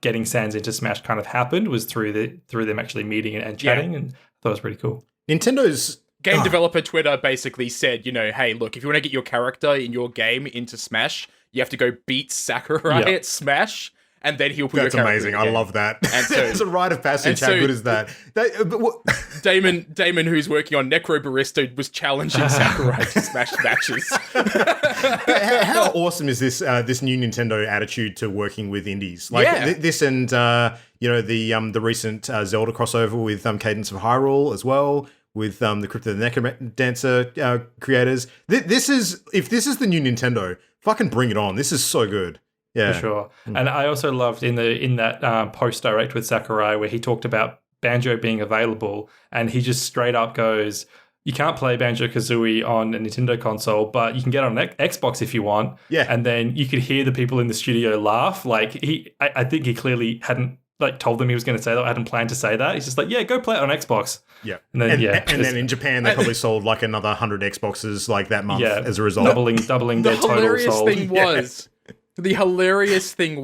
D: getting Sans into Smash kind of happened was through them actually meeting and chatting, and I thought it was pretty cool.
A: Nintendo's
E: game developer Twitter basically said, hey, look, if you want to get your character in your game into Smash, you have to go beat Sakurai at Smash, and then he'll put your character
A: amazing. I love that.
E: And so,
A: it's a rite of passage. How good is that?
E: Damon, who's working on Necro Barista, was challenging Sakurai to Smash matches.
A: How awesome is this new Nintendo attitude to working with indies? Like this and the recent Zelda crossover with Cadence of Hyrule as well, with the Crypt of the Necrodancer creators. If this is the new Nintendo, fucking bring it on. This is so good. Yeah,
D: for sure. And I also loved in that post direct with Sakurai where he talked about Banjo being available, and he just straight up goes, "You can't play Banjo-Kazooie on a Nintendo console, but you can get on an Xbox if you want."
A: Yeah,
D: and then you could hear the people in the studio laugh. Like I think he clearly hadn't like told them he was going to say that. I hadn't planned to say that. He's just like, "Yeah, go play it on Xbox."
A: Yeah,
D: and then
A: then in Japan they probably sold like another 100 Xboxes like that month as a result,
D: doubling their total sold.
E: The hilarious thing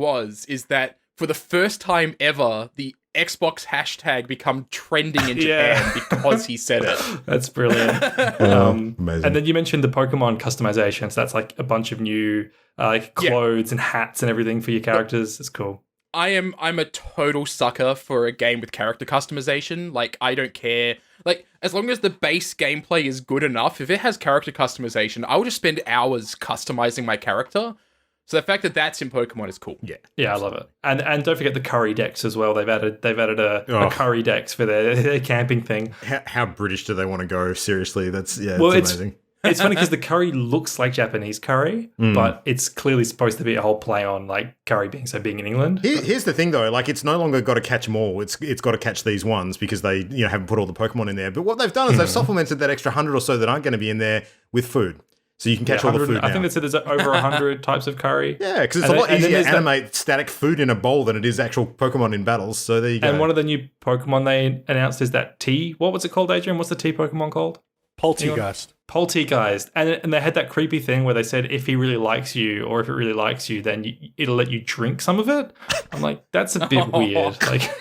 E: is that for the first time ever, the Xbox hashtag become trending in Japan because he said it.
D: That's brilliant.
A: Amazing.
D: And then you mentioned the Pokemon customization. So that's like a bunch of new clothes and hats and everything for your characters. It's cool.
E: I'm a total sucker for a game with character customization. Like, I don't care. Like, as long as the base gameplay is good enough, if it has character customization, I will just spend hours customizing my character. So the fact that that's in Pokemon is cool.
D: Yeah, I love it. And don't forget the curry decks as well. They've added a curry decks for their camping thing.
A: How British do they want to go? Seriously, it's amazing.
D: It's funny because the curry looks like Japanese curry, but it's clearly supposed to be a whole play on like curry being in England.
A: Here's the thing though, like it's no longer got to catch them all. It's got to catch these ones because they haven't put all the Pokemon in there. But what they've done is they've supplemented that extra 100 or so that aren't going to be in there with food. So you can catch all the food now.
D: I think they said there's over 100 types of curry.
A: Yeah, because it's a lot easier to animate static food in a bowl than it is actual Pokemon in battles. So there you go.
D: And one of the new Pokemon they announced is that tea. What was it called, Adrian? What's the tea Pokemon called?
C: Poltegeist.
D: Poltegeist. And they had that creepy thing where they said if he really likes you or if it really likes you, then it'll let you drink some of it. I'm like, that's a bit weird. Like,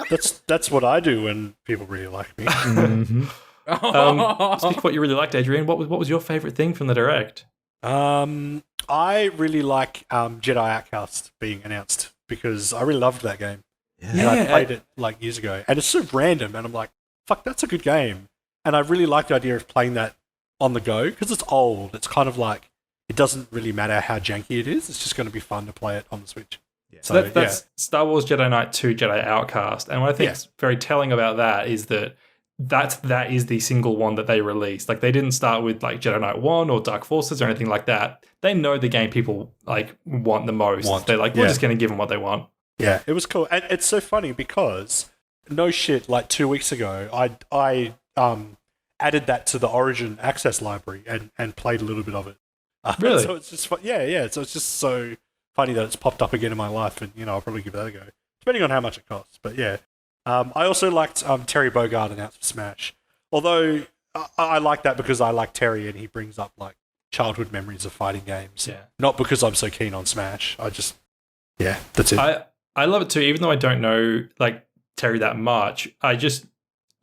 C: that's what I do when people really like me.
A: Mm-hmm.
D: Speak of what you really liked, Adrian. What was your favorite thing from the Direct?
C: I really like Jedi Outcast being announced because I really loved that game. And I played it like years ago, and it's so random, and I'm like, fuck, that's a good game. And I really like the idea of playing that on the go, because it's old. It's kind of like, it doesn't really matter how janky it is. It's just going to be fun to play it on the Switch.
A: Yeah.
D: So that's Star Wars Jedi Knight 2 Jedi Outcast. And what I think is very telling about that is that is the single one that they released. Like, they didn't start with like Jedi Knight 1 or Dark Forces or anything like that. They know the game people like want the most. They're like, we're just going to give them what they want.
C: Yeah, it was cool. And it's so funny because, no shit, like 2 weeks ago, I added that to the Origin Access library and played a little bit of it.
D: Really?
C: So it's just fun. Yeah. So it's just so funny that it's popped up again in my life, and I'll probably give that a go, depending on how much it costs. But yeah, I also liked Terry Bogard announced for Smash. Although I like that because I like Terry, and he brings up like childhood memories of fighting games.
D: Yeah.
C: Not because I'm so keen on Smash. That's it.
D: I love it too, even though I don't know like Terry that much. I just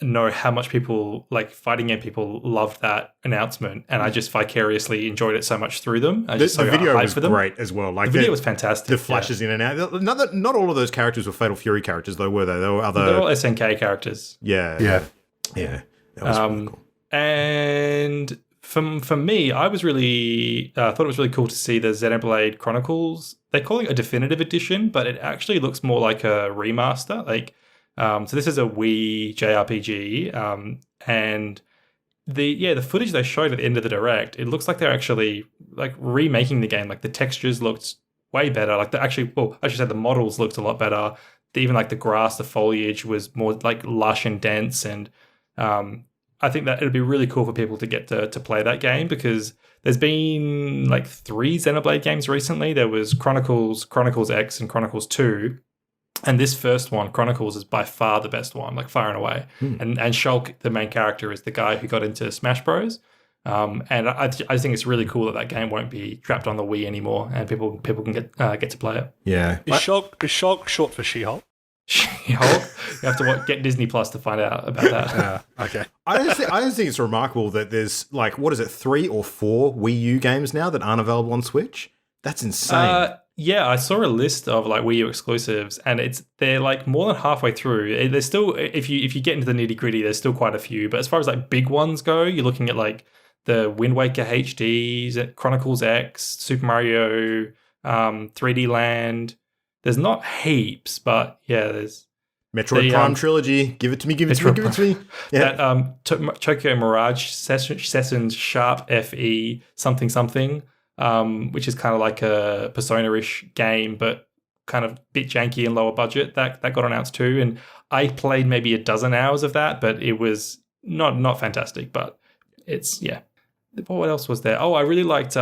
D: know how much people, like fighting game people, loved that announcement, and I just vicariously enjoyed it so much through them.
A: The video was great as well. Like
D: the video was fantastic.
A: The flashes in and out. Not all of those characters were Fatal Fury characters, though, were they? There were other.
D: They're all SNK characters.
A: Yeah. That was really cool.
D: And for me, I was really thought it was really cool to see the Xenoblade Chronicles. They're calling it a definitive edition, but it actually looks more like a remaster. Like, so this is a Wii JRPG, and the footage they showed at the end of the direct, it looks like they're actually like remaking the game. Like the textures looked way better. Like I should say the models looked a lot better. Even like the grass, the foliage was more like lush and dense, and I think that it'd be really cool for people to get to play that game, because there's been like 3 Xenoblade games recently. There was Chronicles X, and Chronicles 2. And this first one, Chronicles, is by far the best one, like far and away. And Shulk, the main character, is the guy who got into Smash Bros. And I think it's really cool that game won't be trapped on the Wii anymore, and people can get to play it.
A: Yeah.
C: Is Shulk short for She-Hulk?
D: She-Hulk? You have to get Disney Plus to find out about that.
C: Okay.
A: I just think it's remarkable that there's like, what is it, 3 or 4 Wii U games now that aren't available on Switch? That's insane.
D: Yeah, I saw a list of like Wii U exclusives, and they're like more than halfway through. There's still, if you get into the nitty gritty, there's still quite a few. But as far as like big ones go, you're looking at like the Wind Waker HDs, Chronicles X, Super Mario, 3D Land. There's not heaps, but yeah, there's
A: Metroid Prime trilogy. Give it to me. Give it to me. Yeah.
D: That Tokyo Mirage Sessions Sharp FE something. Which is kind of like a Persona-ish game, but kind of a bit janky and lower budget. That got announced too, and I played maybe a dozen hours of that, but it was not fantastic. But it's What else was there? Oh, I really liked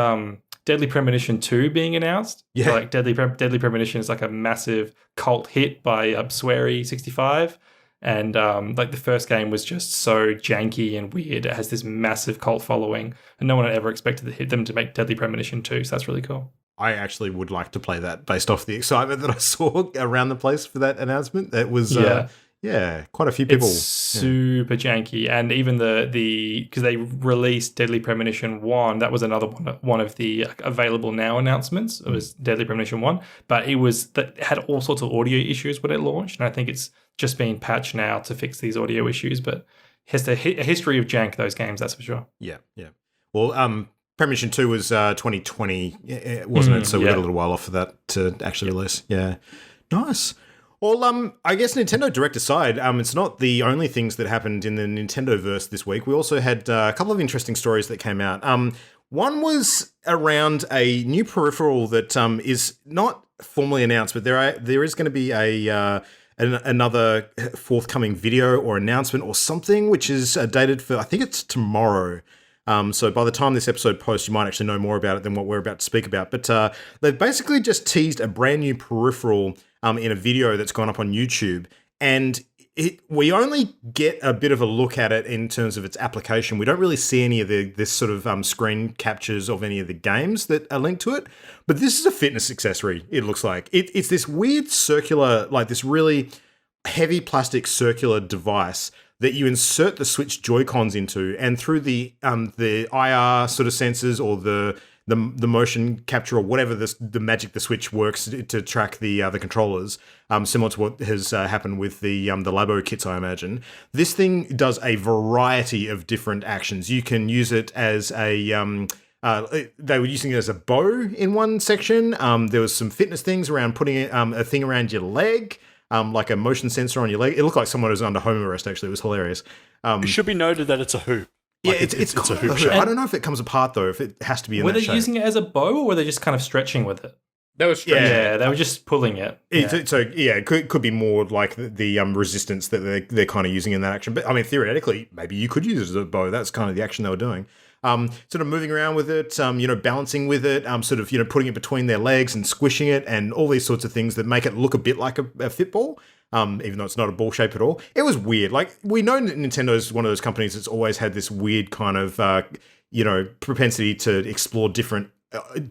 D: Deadly Premonition 2 being announced.
A: Yeah,
D: so like Deadly Premonition is like a massive cult hit by Swery65. And like the first game was just so janky and weird. It has this massive cult following, and no one had ever expected them to make Deadly Premonition 2. So that's really cool.
A: I actually would like to play that based off the excitement that I saw around the place for that announcement. That was quite a few people.
D: It's super janky, and even because they released Deadly Premonition 1, that was another one of the available now announcements. It was Deadly Premonition 1, but it had all sorts of audio issues when it launched, and I think it's just being patched now to fix these audio issues. But it has a history of jank, those games, that's for sure.
A: Yeah. Well, Premonition 2 was 2020, wasn't it? So we got a little while off for that to actually release. Yeah. Nice. Well, I guess Nintendo Direct aside, it's not the only things that happened in the Nintendo-verse this week. We also had a couple of interesting stories that came out. One was around a new peripheral that is not formally announced, but there is going to be another forthcoming video or announcement or something, which is dated for, I think it's tomorrow. So by the time this episode posts, you might actually know more about it than what we're about to speak about. But they've basically just teased a brand new peripheral in a video that's gone up on YouTube. And we only get a bit of a look at it in terms of its application. We don't really see any of this sort of screen captures of any of the games that are linked to it. But this is a fitness accessory, it looks like. It's this weird circular, like this really heavy plastic circular device that you insert the Switch Joy-Cons into, and through the IR sort of sensors or the the motion capture or whatever the magic the Switch works to track the controllers, similar to what has happened with the Labo kits, I imagine. This thing does a variety of different actions. You can use it as a they were using it as a bow in one section. There was some fitness things around putting a thing around your leg, like a motion sensor on your leg. It looked like someone was under home arrest. Actually, it was hilarious.
C: It should be noted that it's a hoop.
A: Yeah,
C: Like,
A: it's
C: a
A: hoop.
C: shape.
A: I don't know if it comes apart though. If it has to be in
D: Were
A: that
D: they
A: shape.
D: using it as a bow, or were they just kind of stretching with it?
E: That was strange.
D: Yeah, they were just pulling it.
A: It could be more like the resistance that they're kind of using in that action. But I mean, theoretically, maybe you could use it as a bow. That's kind of the action they were doing. Sort of moving around with it, balancing with it, sort of, putting it between their legs and squishing it, and all these sorts of things that make it look a bit like a fitball. Even though it's not a ball shape at all. It was weird. Like, we know Nintendo is one of those companies that's always had this weird kind of, propensity to explore different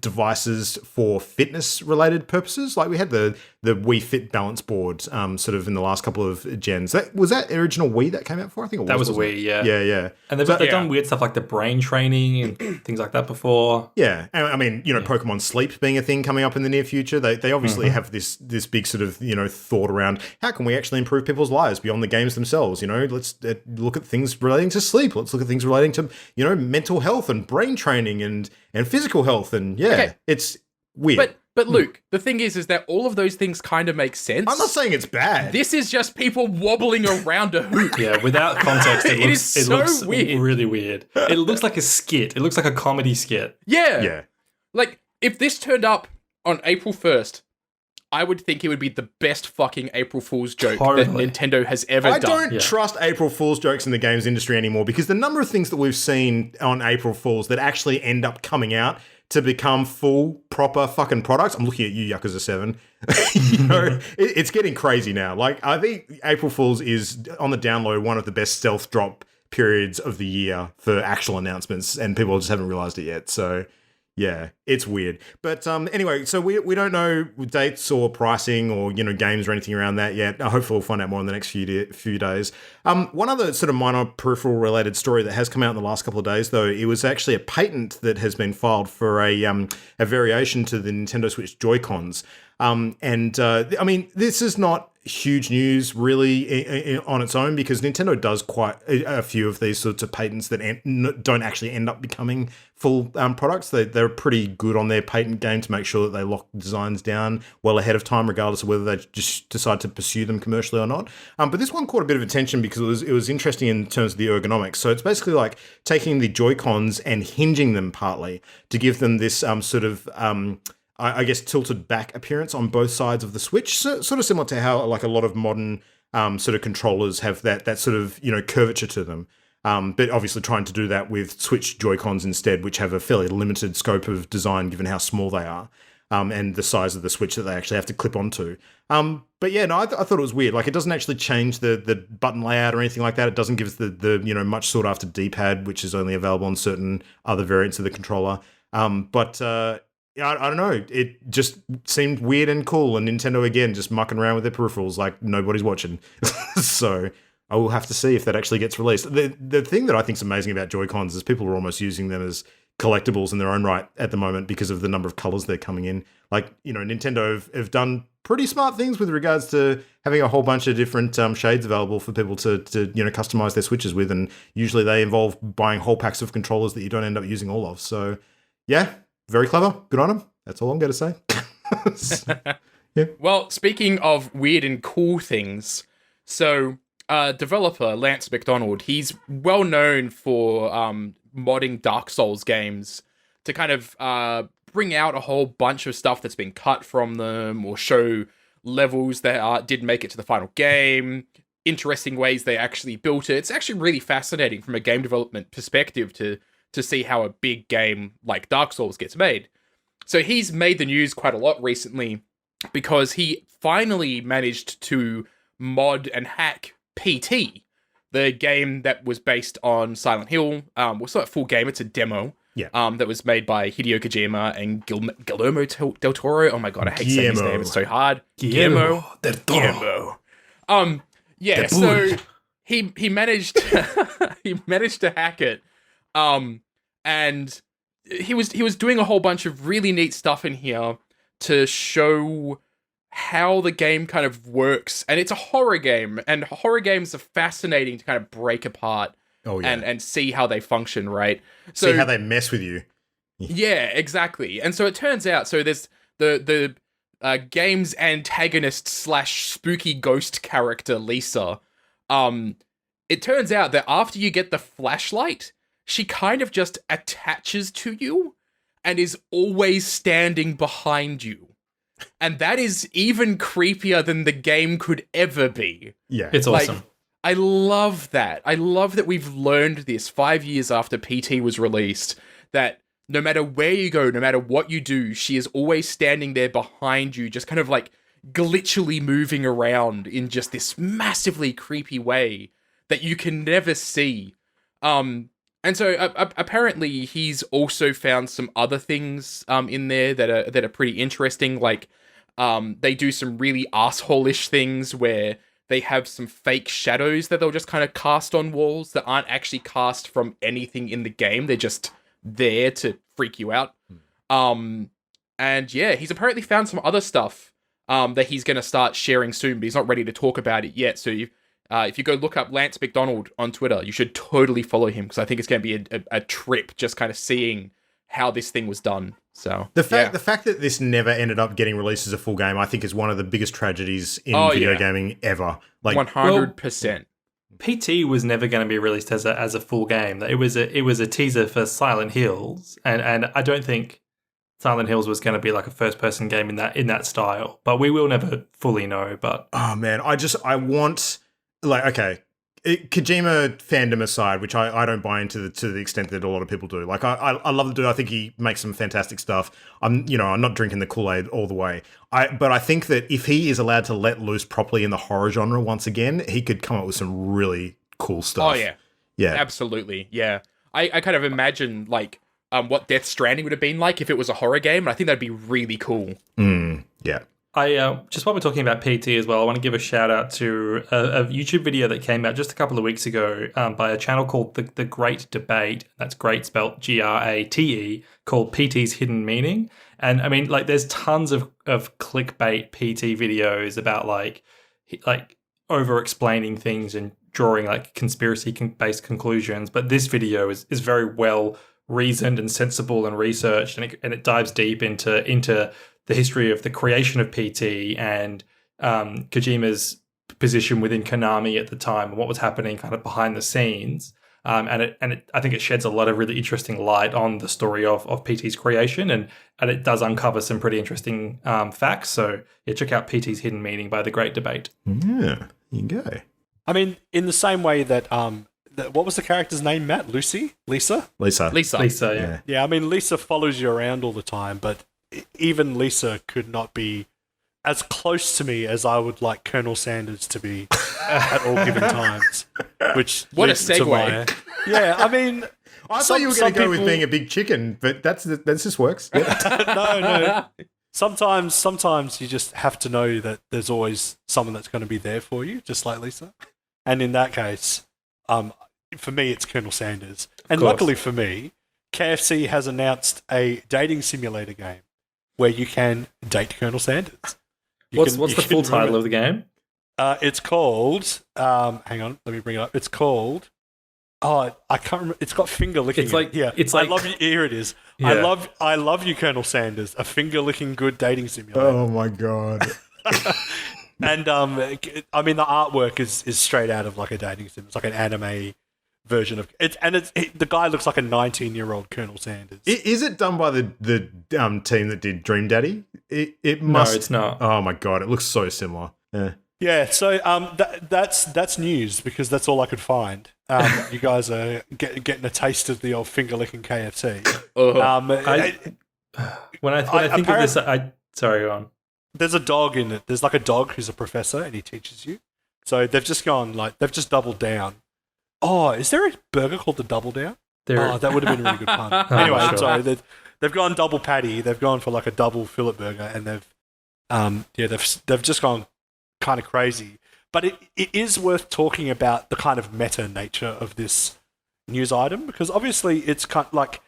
A: devices for fitness-related purposes. Like, we had the Wii Fit balance board sort of in the last couple of gens. Was that original Wii that came out for? I think it was.
D: That was
A: wasn't
D: Wii,
A: it?
D: yeah.
A: Yeah.
D: And they've done weird stuff like the brain training and things like that before.
A: Yeah, and I mean, Pokemon Sleep being a thing coming up in the near future, they obviously have this big sort of, thought around how can we actually improve people's lives beyond the games themselves, Let's look at things relating to sleep. Let's look at things relating to, mental health and brain training and physical health. And it's weird.
E: But Luke, the thing is that all of those things kind of make sense.
A: I'm not saying it's bad.
E: This is just people wobbling around a hoop.
D: Yeah, without context, it looks
E: weird.
D: really weird. It looks like a skit. It looks like a comedy skit.
E: Yeah. Like, if this turned up on April 1st, I would think it would be the best fucking April Fool's joke that Nintendo has ever
A: I
E: done.
A: don't trust April Fool's jokes in the games industry anymore, because the number of things that we've seen on April Fool's that actually end up coming out to become full, proper fucking products. I'm looking at you, Yakuza 7. It's getting crazy now. Like, I think April Fool's is, on the download, one of the best stealth drop periods of the year for actual announcements, and people just haven't realized it yet. So, yeah, it's weird. But anyway, so we don't know dates or pricing or, games or anything around that yet. Hopefully we'll find out more in the next few days. One other sort of minor peripheral related story that has come out in the last couple of days, though, it was actually a patent that has been filed for a variation to the Nintendo Switch Joy-Cons. I mean, this is not huge news really on its own, because Nintendo does quite a few of these sorts of patents that don't actually end up becoming full products. They're pretty good on their patent game to make sure that they lock designs down well ahead of time, regardless of whether they just decide to pursue them commercially or not. But this one caught a bit of attention because it was interesting in terms of the ergonomics. So it's basically like taking the Joy-Cons and hinging them partly to give them this sort of I guess tilted back appearance on both sides of the Switch, sort of similar to how like a lot of modern sort of controllers have that sort of curvature to them. But obviously trying to do that with Switch Joy-Cons instead, which have a fairly limited scope of design given how small they are, and the size of the Switch that they actually have to clip onto. But yeah, no, I thought it was weird. Like, it doesn't actually change the button layout or anything like that. It doesn't give us the much sought after D-pad, which is only available on certain other variants of the controller. I don't know. It just seemed weird and cool, and Nintendo again just mucking around with their peripherals like nobody's watching. So I will have to see if that actually gets released. The thing that I think is amazing about Joy-Cons is people are almost using them as collectibles in their own right at the moment because of the number of colors they're coming in. Like, Nintendo have done pretty smart things with regards to having a whole bunch of different shades available for people to customize their Switches with, and usually they involve buying whole packs of controllers that you don't end up using all of. So yeah. Very clever. Good on him. That's all I'm going to say. Yeah.
E: Well, speaking of weird and cool things, so developer Lance McDonald, he's well known for modding Dark Souls games to kind of bring out a whole bunch of stuff that's been cut from them, or show levels that didn't make it to the final game, interesting ways they actually built it. It's actually really fascinating from a game development perspective to see how a big game like Dark Souls gets made. So he's made the news quite a lot recently because he finally managed to mod and hack PT, the game that was based on Silent Hill. Well, it's not a full game, it's a demo.
A: Yeah.
E: That was made by Hideo Kojima and Guillermo del Toro. Oh my god, I hate saying his name, it's so hard.
D: Guillermo del Toro.
E: Yeah, so he managed he managed to hack it. And he was doing a whole bunch of really neat stuff in here to show how the game kind of works. And it's a horror game, and horror games are fascinating to kind of break apart and see how they function, right? So
A: see how they mess with you.
E: Yeah, exactly. And so it turns out, so there's the game's antagonist / spooky ghost character, Lisa. It turns out that after you get the flashlight, she kind of just attaches to you and is always standing behind you. And that is even creepier than the game could ever be.
A: Yeah.
D: It's awesome.
E: Like, I love that. I love that we've learned this 5 years after PT was released, that no matter where you go, no matter what you do, she is always standing there behind you, just kind of like glitchily moving around in just this massively creepy way that you can never see. And so apparently he's also found some other things in there that are pretty interesting. Like they do some really asshole-ish things where they have some fake shadows that they'll just kind of cast on walls that aren't actually cast from anything in the game. They're just there to freak you out. And yeah, he's apparently found some other stuff that he's going to start sharing soon, but he's not ready to talk about it yet. So if you go look up Lance McDonald on Twitter, you should totally follow him, because I think it's going to be a trip just kind of seeing how this thing was done. So
A: the fact that this never ended up getting released as a full game, I think, is one of the biggest tragedies in video gaming ever. Like
E: 100%.
D: PT was never going to be released as a full game. It was a teaser for Silent Hills, and I don't think Silent Hills was going to be like a first person game in that style. But we will never fully know. But
A: oh man, I want, like, okay, Kojima fandom aside, which I don't buy into to the extent that a lot of people do. Like I love the dude. I think he makes some fantastic stuff. I'm not drinking the Kool-Aid all the way. But I think that if he is allowed to let loose properly in the horror genre once again, he could come up with some really cool stuff.
E: Oh yeah,
A: yeah,
E: absolutely, yeah. I kind of imagine like what Death Stranding would have been like if it was a horror game, and I think that'd be really cool.
A: Yeah.
D: I just while we're talking about PT as well, I want to give a shout out to a YouTube video that came out just a couple of weeks ago by a channel called The Great Debate. That's great spelt GRATE, called PT's Hidden Meaning. And I mean, like, there's tons of clickbait PT videos about like over explaining things and drawing like conspiracy based conclusions. But this video is very well reasoned and sensible and researched, and it dives deep into the history of the creation of PT and Kojima's position within Konami at the time and what was happening kind of behind the scenes. I think it sheds a lot of really interesting light on the story of PT's creation, and it does uncover some pretty interesting facts. So yeah, check out PT's Hidden Meaning by The Great Debate.
A: Yeah, there you go.
C: I mean, in the same way that what was the character's name, Matt? Lisa?
A: Lisa,
D: yeah.
C: Yeah, I mean, Lisa follows you around all the time, but even Lisa could not be as close to me as I would like Colonel Sanders to be at all given times. Which
E: what a
C: leads to
E: segue.
C: Yeah, I mean,
A: I thought you were going to go with being a big chicken, but that just works. Yeah.
C: No. Sometimes you just have to know that there's always someone that's going to be there for you, just like Lisa. And in that case, for me, it's Colonel Sanders. And luckily for me, KFC has announced a dating simulator game where you can date Colonel Sanders.
D: What's the full title of the game?
C: It's called. Hang on, let me bring it up. It's called. Oh, I can't remember. It's got finger licking.
D: It's like
C: I love you. Here it is.
D: Yeah.
C: I love you, Colonel Sanders. A finger licking good dating simulator.
A: Oh my god.
C: And I mean, the artwork is straight out of like a dating sim. It's like an anime version of it, and the guy looks like a 19-year-old Colonel Sanders.
A: Is it done by the team that did Dream Daddy? It must.
D: No, it's not.
A: Oh my god, it looks so similar.
C: Yeah, so that's news because that's all I could find. You guys are getting a taste of the old finger licking KFC.
D: When I think of this, sorry, go on.
C: There's a dog in it. There's like a dog who's a professor and he teaches you. So they've just doubled down. Oh, is there a burger called the Double Down? That would have been a really good pun. Anyway,
D: sure.
C: sorry. They've gone double patty. They've gone for like a double fillet burger, and they've just gone kind of crazy. But it is worth talking about the kind of meta nature of this news item, because obviously it's kind of like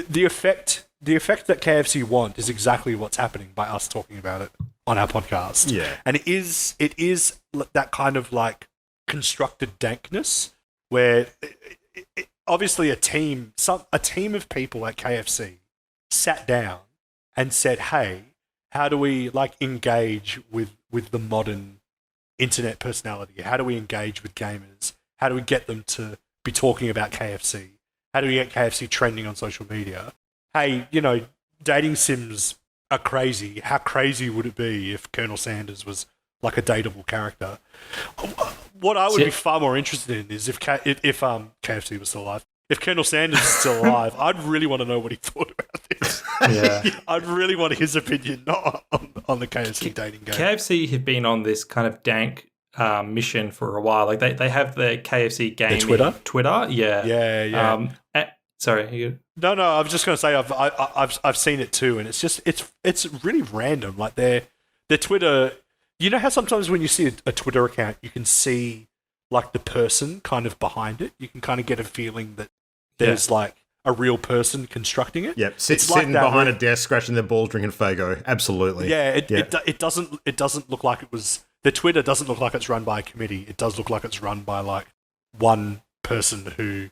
C: the effect that KFC want is exactly what's happening by us talking about it on our podcast.
A: Yeah.
C: And it is that kind of like constructed dankness where obviously a team of people at KFC sat down and said, "Hey, how do we like engage with the modern internet personality? How do we engage with gamers? How do we get them to be talking about KFC? How do we get KFC trending on social media? Hey, dating sims are crazy. How crazy would it be if Colonel Sanders was like a dateable character?" What I would be far more interested in is if KFC was still alive. If Colonel Sanders is still alive, I'd really want to know what he thought about this.
D: Yeah.
C: I'd really want his opinion on the KFC dating game.
D: KFC have been on this kind of dank mission for a while. Like they have the KFC gaming Twitter. Yeah.
C: Yeah.
D: Sorry.
C: No. I was just going to say I've seen it too, and it's really random. Like their Twitter. You know how sometimes when you see a Twitter account, you can see like the person kind of behind it. You can kind of get a feeling that there's like a real person constructing it.
A: Yep, sitting like behind a desk, scratching their balls, drinking Fago. Absolutely.
C: Yeah, it doesn't look like it was. The Twitter doesn't look like it's run by a committee. It does look like it's run by like one person who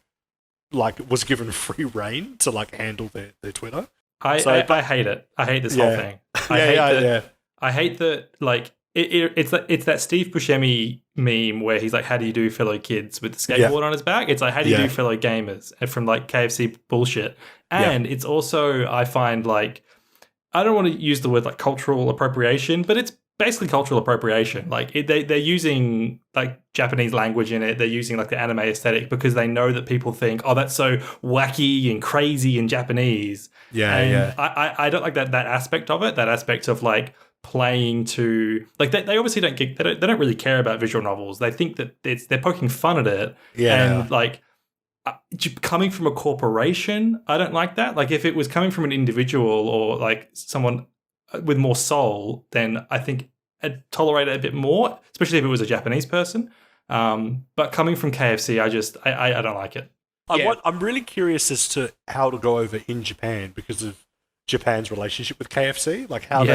C: like was given free reign to like handle their Twitter.
D: I hate it. I hate this whole thing. I hate that like it's that Steve Buscemi meme where he's like, "How do you do, fellow kids?" with the skateboard on his back. It's like, "How do you do, fellow gamers?" and from like KFC bullshit. And it's also, I find like, I don't want to use the word like cultural appropriation, but it's basically cultural appropriation. Like they're using like Japanese language in it. They're using like the anime aesthetic because they know that people think, "Oh, that's so wacky and crazy in Japanese." I don't like that aspect of it. That aspect of like playing to like they obviously they don't really care about visual novels. They think that they're poking fun at it. And like coming from a corporation, I don't like that. Like if it was coming from an individual or like someone with more soul, then I think I'd tolerate it a bit more, especially if it was a Japanese person. But coming from KFC, I don't like it.
C: I'm really curious as to how it'll go over in Japan because of Japan's relationship with KFC. Like how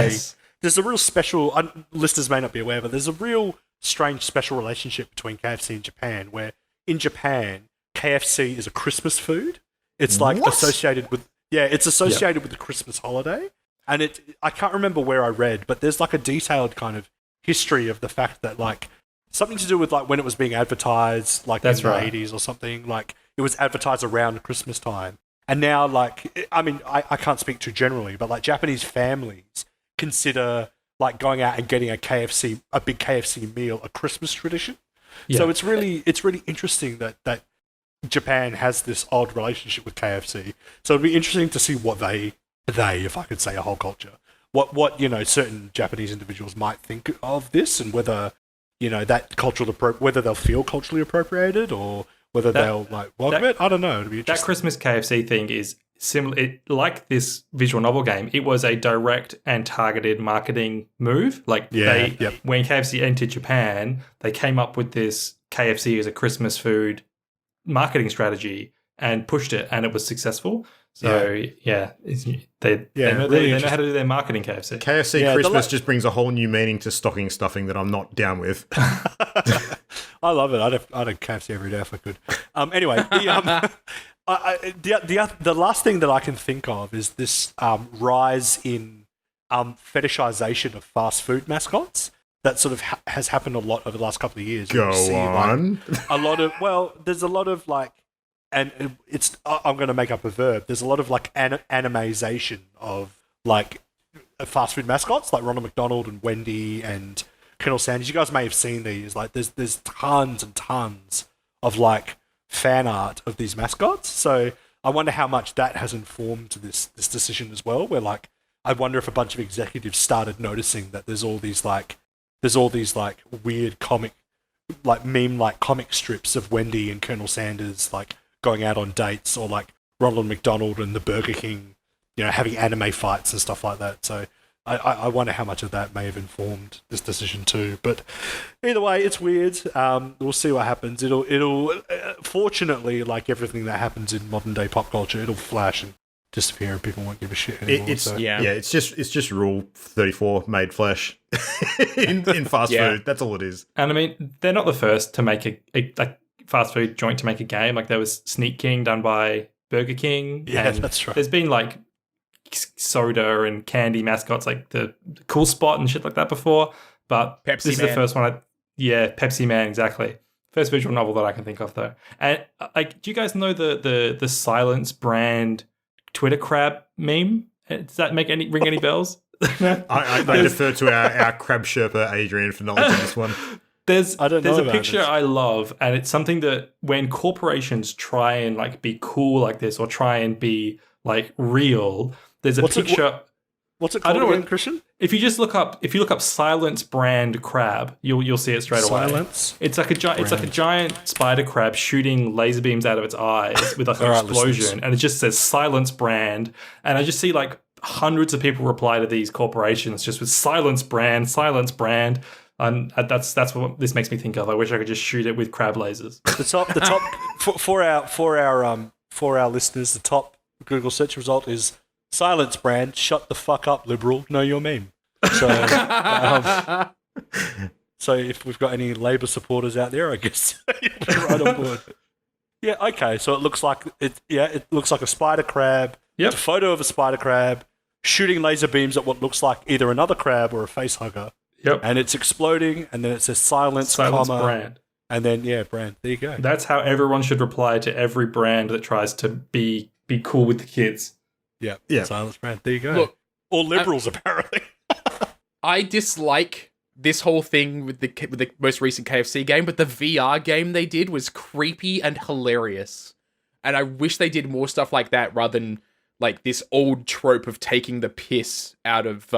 C: there's a real special, listeners may not be aware, but there's a real strange special relationship between KFC and Japan, where in Japan, KFC is a Christmas food. It's like associated with the Christmas holiday. And I can't remember where I read, but there's like a detailed kind of history of the fact that like something to do with like when it was being advertised, like in the 80s or something, like it was advertised around Christmas time. And now like, I mean, I can't speak too generally, but like Japanese families consider like going out and getting a big KFC meal a Christmas tradition. Yeah. So it's really interesting that Japan has this odd relationship with KFC. So it'd be interesting to see what they, if I could say a whole culture, what certain Japanese individuals might think of this, and whether whether they'll feel culturally appropriated or whether they'll like welcome it. I don't know. It'd be interesting.
D: That Christmas KFC thing is similar. Like this visual novel game, it was a direct and targeted marketing move. Like when KFC entered Japan, they came up with this KFC as a Christmas food marketing strategy and pushed it, and it was successful. So they know how to do their marketing. KFC
A: Christmas just brings a whole new meaning to stocking stuffing that I'm not down with.
C: I love it. I'd have KFC every day if I could. Anyway, the last thing that I can think of is this rise in fetishization of fast food mascots that sort of has happened a lot over the last couple of years.
A: Go on.
C: Like, there's a lot of like, and I'm going to make up a verb. There's a lot of like animization of like fast food mascots, like Ronald McDonald and Wendy and Colonel Sanders. You guys may have seen these. Like, there's tons and tons of like fan art of these mascots. So I wonder how much that has informed this decision as well. Where like, I wonder if a bunch of executives started noticing that there's all these weird comic, like meme-like comic strips of Wendy and Colonel Sanders like going out on dates, or like Ronald McDonald and the Burger King, having anime fights and stuff like that. So I wonder how much of that may have informed this decision too. But either way, it's weird. We'll see what happens. It'll fortunately, like everything that happens in modern day pop culture, it'll flash and disappear and people won't give a shit anymore.
A: It's just Rule 34 made flesh in fast food. That's all it is.
D: And I mean, they're not the first to make a fast food joint to make a game. Like there was Sneak King done by Burger King.
C: Yeah,
D: and
C: that's right.
D: There's been like soda and candy mascots like the Cool Spot and shit like that before. But
E: Pepsi
D: this is the first one. Pepsi Man, exactly. First visual novel that I can think of, though. And like, do you guys know the Silence brand Twitter crab meme? Does that ring any bells?
A: I defer to our crab Sherpa Adrian for knowledge on this one.
D: There's a
C: about
D: picture
C: this.
D: I love, and it's something that when corporations try and like be cool like this or try and be like real, there's a picture.
C: What's it
D: I
C: called
D: don't know
C: again, Christian?
D: If you just look up Silence brand crab, you'll see it straight away.
C: Silence.
D: It's like a giant spider crab shooting laser beams out of its eyes with like an explosion, and it just says Silence brand. And I just see like hundreds of people reply to these corporations just with Silence brand, and that's what this makes me think of. I wish I could just shoot it with crab lasers.
C: The top for our listeners, the top Google search result is Silence brand. Shut the fuck up, liberal. Know your meme. So, so if we've got any Labor supporters out there, I guess you'll be right on board. Yeah. Okay. So it looks like it looks like a spider crab.
D: Yep.
C: It's a photo of a spider crab shooting laser beams at what looks like either another crab or a face hugger.
D: Yep.
C: And it's exploding, and then it says Silence comma,
D: brand.
C: and then brand. There you go.
D: That's how everyone should reply to every brand that tries to be cool with the kids.
C: Yeah. Silence brand. There you go.
E: Look,
C: or liberals, apparently.
E: I dislike this whole thing with the most recent KFC game, but the VR game they did was creepy and hilarious. And I wish they did more stuff like that rather than like this old trope of taking the piss out of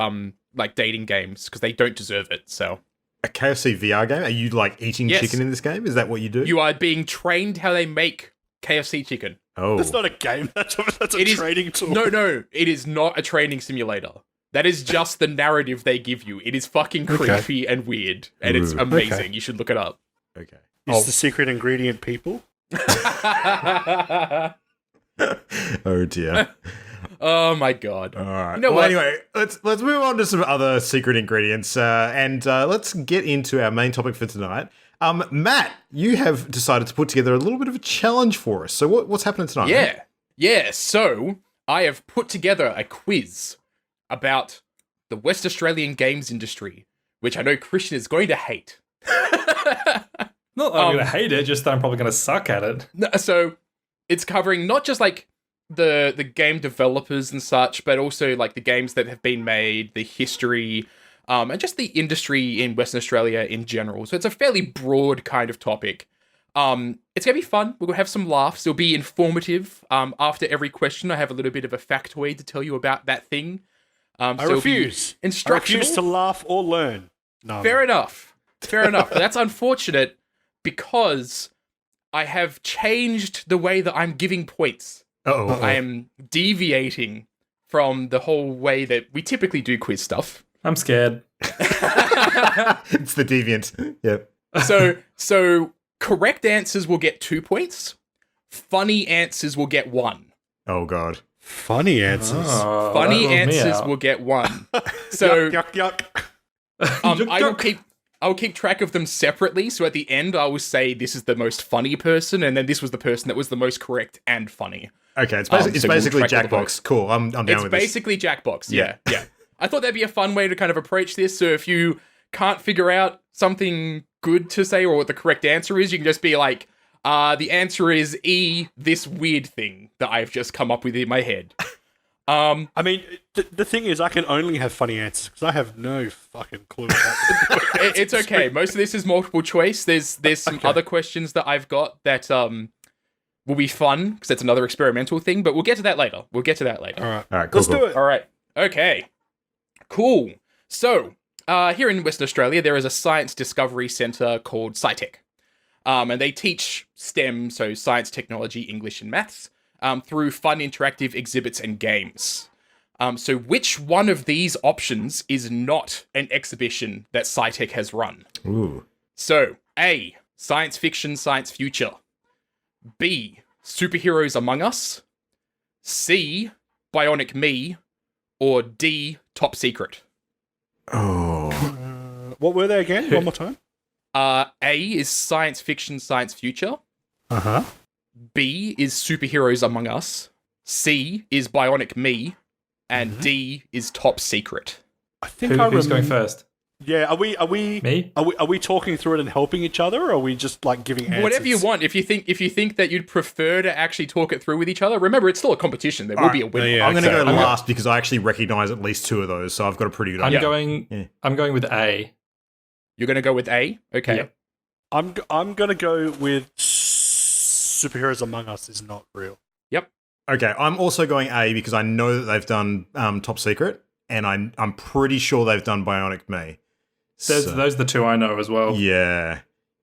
E: like dating games because they don't deserve it. So
A: A KFC VR game? Are you like eating chicken in this game? Is that what you do?
E: you are being trained how they make KFC chicken.
A: Oh.
C: That's not a game. That's a training tool.
E: No, it is not a training simulator. That is just the narrative they give you. It is fucking creepy and weird, and it's amazing.
A: Okay.
E: You should look it up.
A: Okay.
C: Is the secret ingredient people?
A: Oh dear.
E: Oh my god.
A: All right.
E: You know
A: well,
E: what?
A: anyway, let's move on to some other secret ingredients, and let's get into our main topic for tonight. Matt, you have decided to put together a little bit of a challenge for us. So what's happening tonight?
E: Yeah. So I have put together a quiz about the West Australian games industry, which I know Christian is going to hate.
D: Not that I'm going to hate it, just that I'm probably going to suck at it.
E: So it's covering not just like the game developers and such, but also like the games that have been made, the history, and just the industry in Western Australia in general. So it's a fairly broad kind of topic. It's going to be fun. We're going to have some laughs. It'll be informative. After every question, I have a little bit of a factoid to tell you about that thing.
C: I refuse. I
E: Instructional.
C: refuse to laugh or learn. No.
E: Fair enough. But that's unfortunate because I have changed the way that I'm giving points. I am deviating from the whole way that we typically do quiz stuff.
D: I'm scared.
A: It's the deviant. Yep.
E: So correct answers will get 2 points. Funny answers will get 1.
A: Oh god.
C: Funny answers.
D: Oh,
E: Funny
D: that ruled me
E: answers
D: out.
E: will get 1. So
C: yuck.
E: I will keep track of them separately. So at the end, I will say this is the most funny person, and then this was the person that was the most correct and funny.
A: Okay, it's
E: So
A: basically
E: we'll track all the
A: Jackbox. Cool. I'm down
E: It's
A: with this.
E: basically Jackbox. Yeah. I thought that'd be a fun way to kind of approach this. So if you can't figure out something good to say or what the correct answer is, you can just be like, the answer is E, this weird thing that I've just come up with in my head.
C: I mean, the thing is, I can only have funny answers because I have no fucking clue.
E: It's okay. Most of this is multiple choice. There's some other questions that I've got that will be fun because it's another experimental thing, but we'll get to that later.
C: All right,
A: Cool.
C: let's do it.
E: All right. Okay. Cool. So, here in Western Australia, there is a science discovery centre called SciTech. And they teach STEM, so science, technology, English, and maths, through fun interactive exhibits and games. So which one of these options is not an exhibition that SciTech has run?
A: Ooh.
E: So, A, science fiction, science future. B, superheroes among us. C, Bionic Me, or D, Top Secret?
A: Oh.
C: What were they again? One more time.
E: A is science fiction, science future.
C: Uh-huh.
E: B is Superheroes Among Us. C is Bionic Me. And D is Top Secret.
C: I think I
D: Who's going
C: remember.
D: first?
C: Yeah, are we
D: Me?
C: are we talking through it and helping each other, or are we just like giving answers?
E: Whatever you want. If you think that you'd prefer to actually talk it through with each other, remember it's still a competition. There will be a winner.
A: Yeah, I'm going to go
C: okay.
A: last because I actually recognize at least 2 of those, so I've got a pretty good idea.
D: I'm going with A.
E: You're going to go with A? Okay.
D: Yep.
C: I'm gonna go with Superheroes Among Us is not real.
E: Yep.
A: Okay, I'm also going A because I know that they've done Top Secret, and I'm pretty sure they've done Bionic Me.
D: Those are the 2 I know as well.
A: Yeah.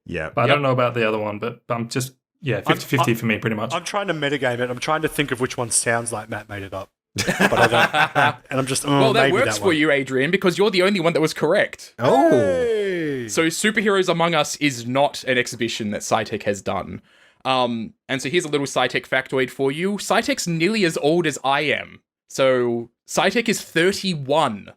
D: But I don't know about the other one, but I'm just, 50-50 for me, pretty much.
C: I'm trying to metagame it. I'm trying to think of which one sounds like Matt made it up. But I don't. And I'm just,
E: Well, that
C: maybe
E: works
C: that
E: for
C: one.
E: you, Adrian, because you're the only one that was correct.
A: Oh.
C: Hey!
E: So Superheroes Among Us is not an exhibition that SciTech has done. And so here's a little SciTech factoid for you. SciTech's nearly as old as I am. So SciTech is 31.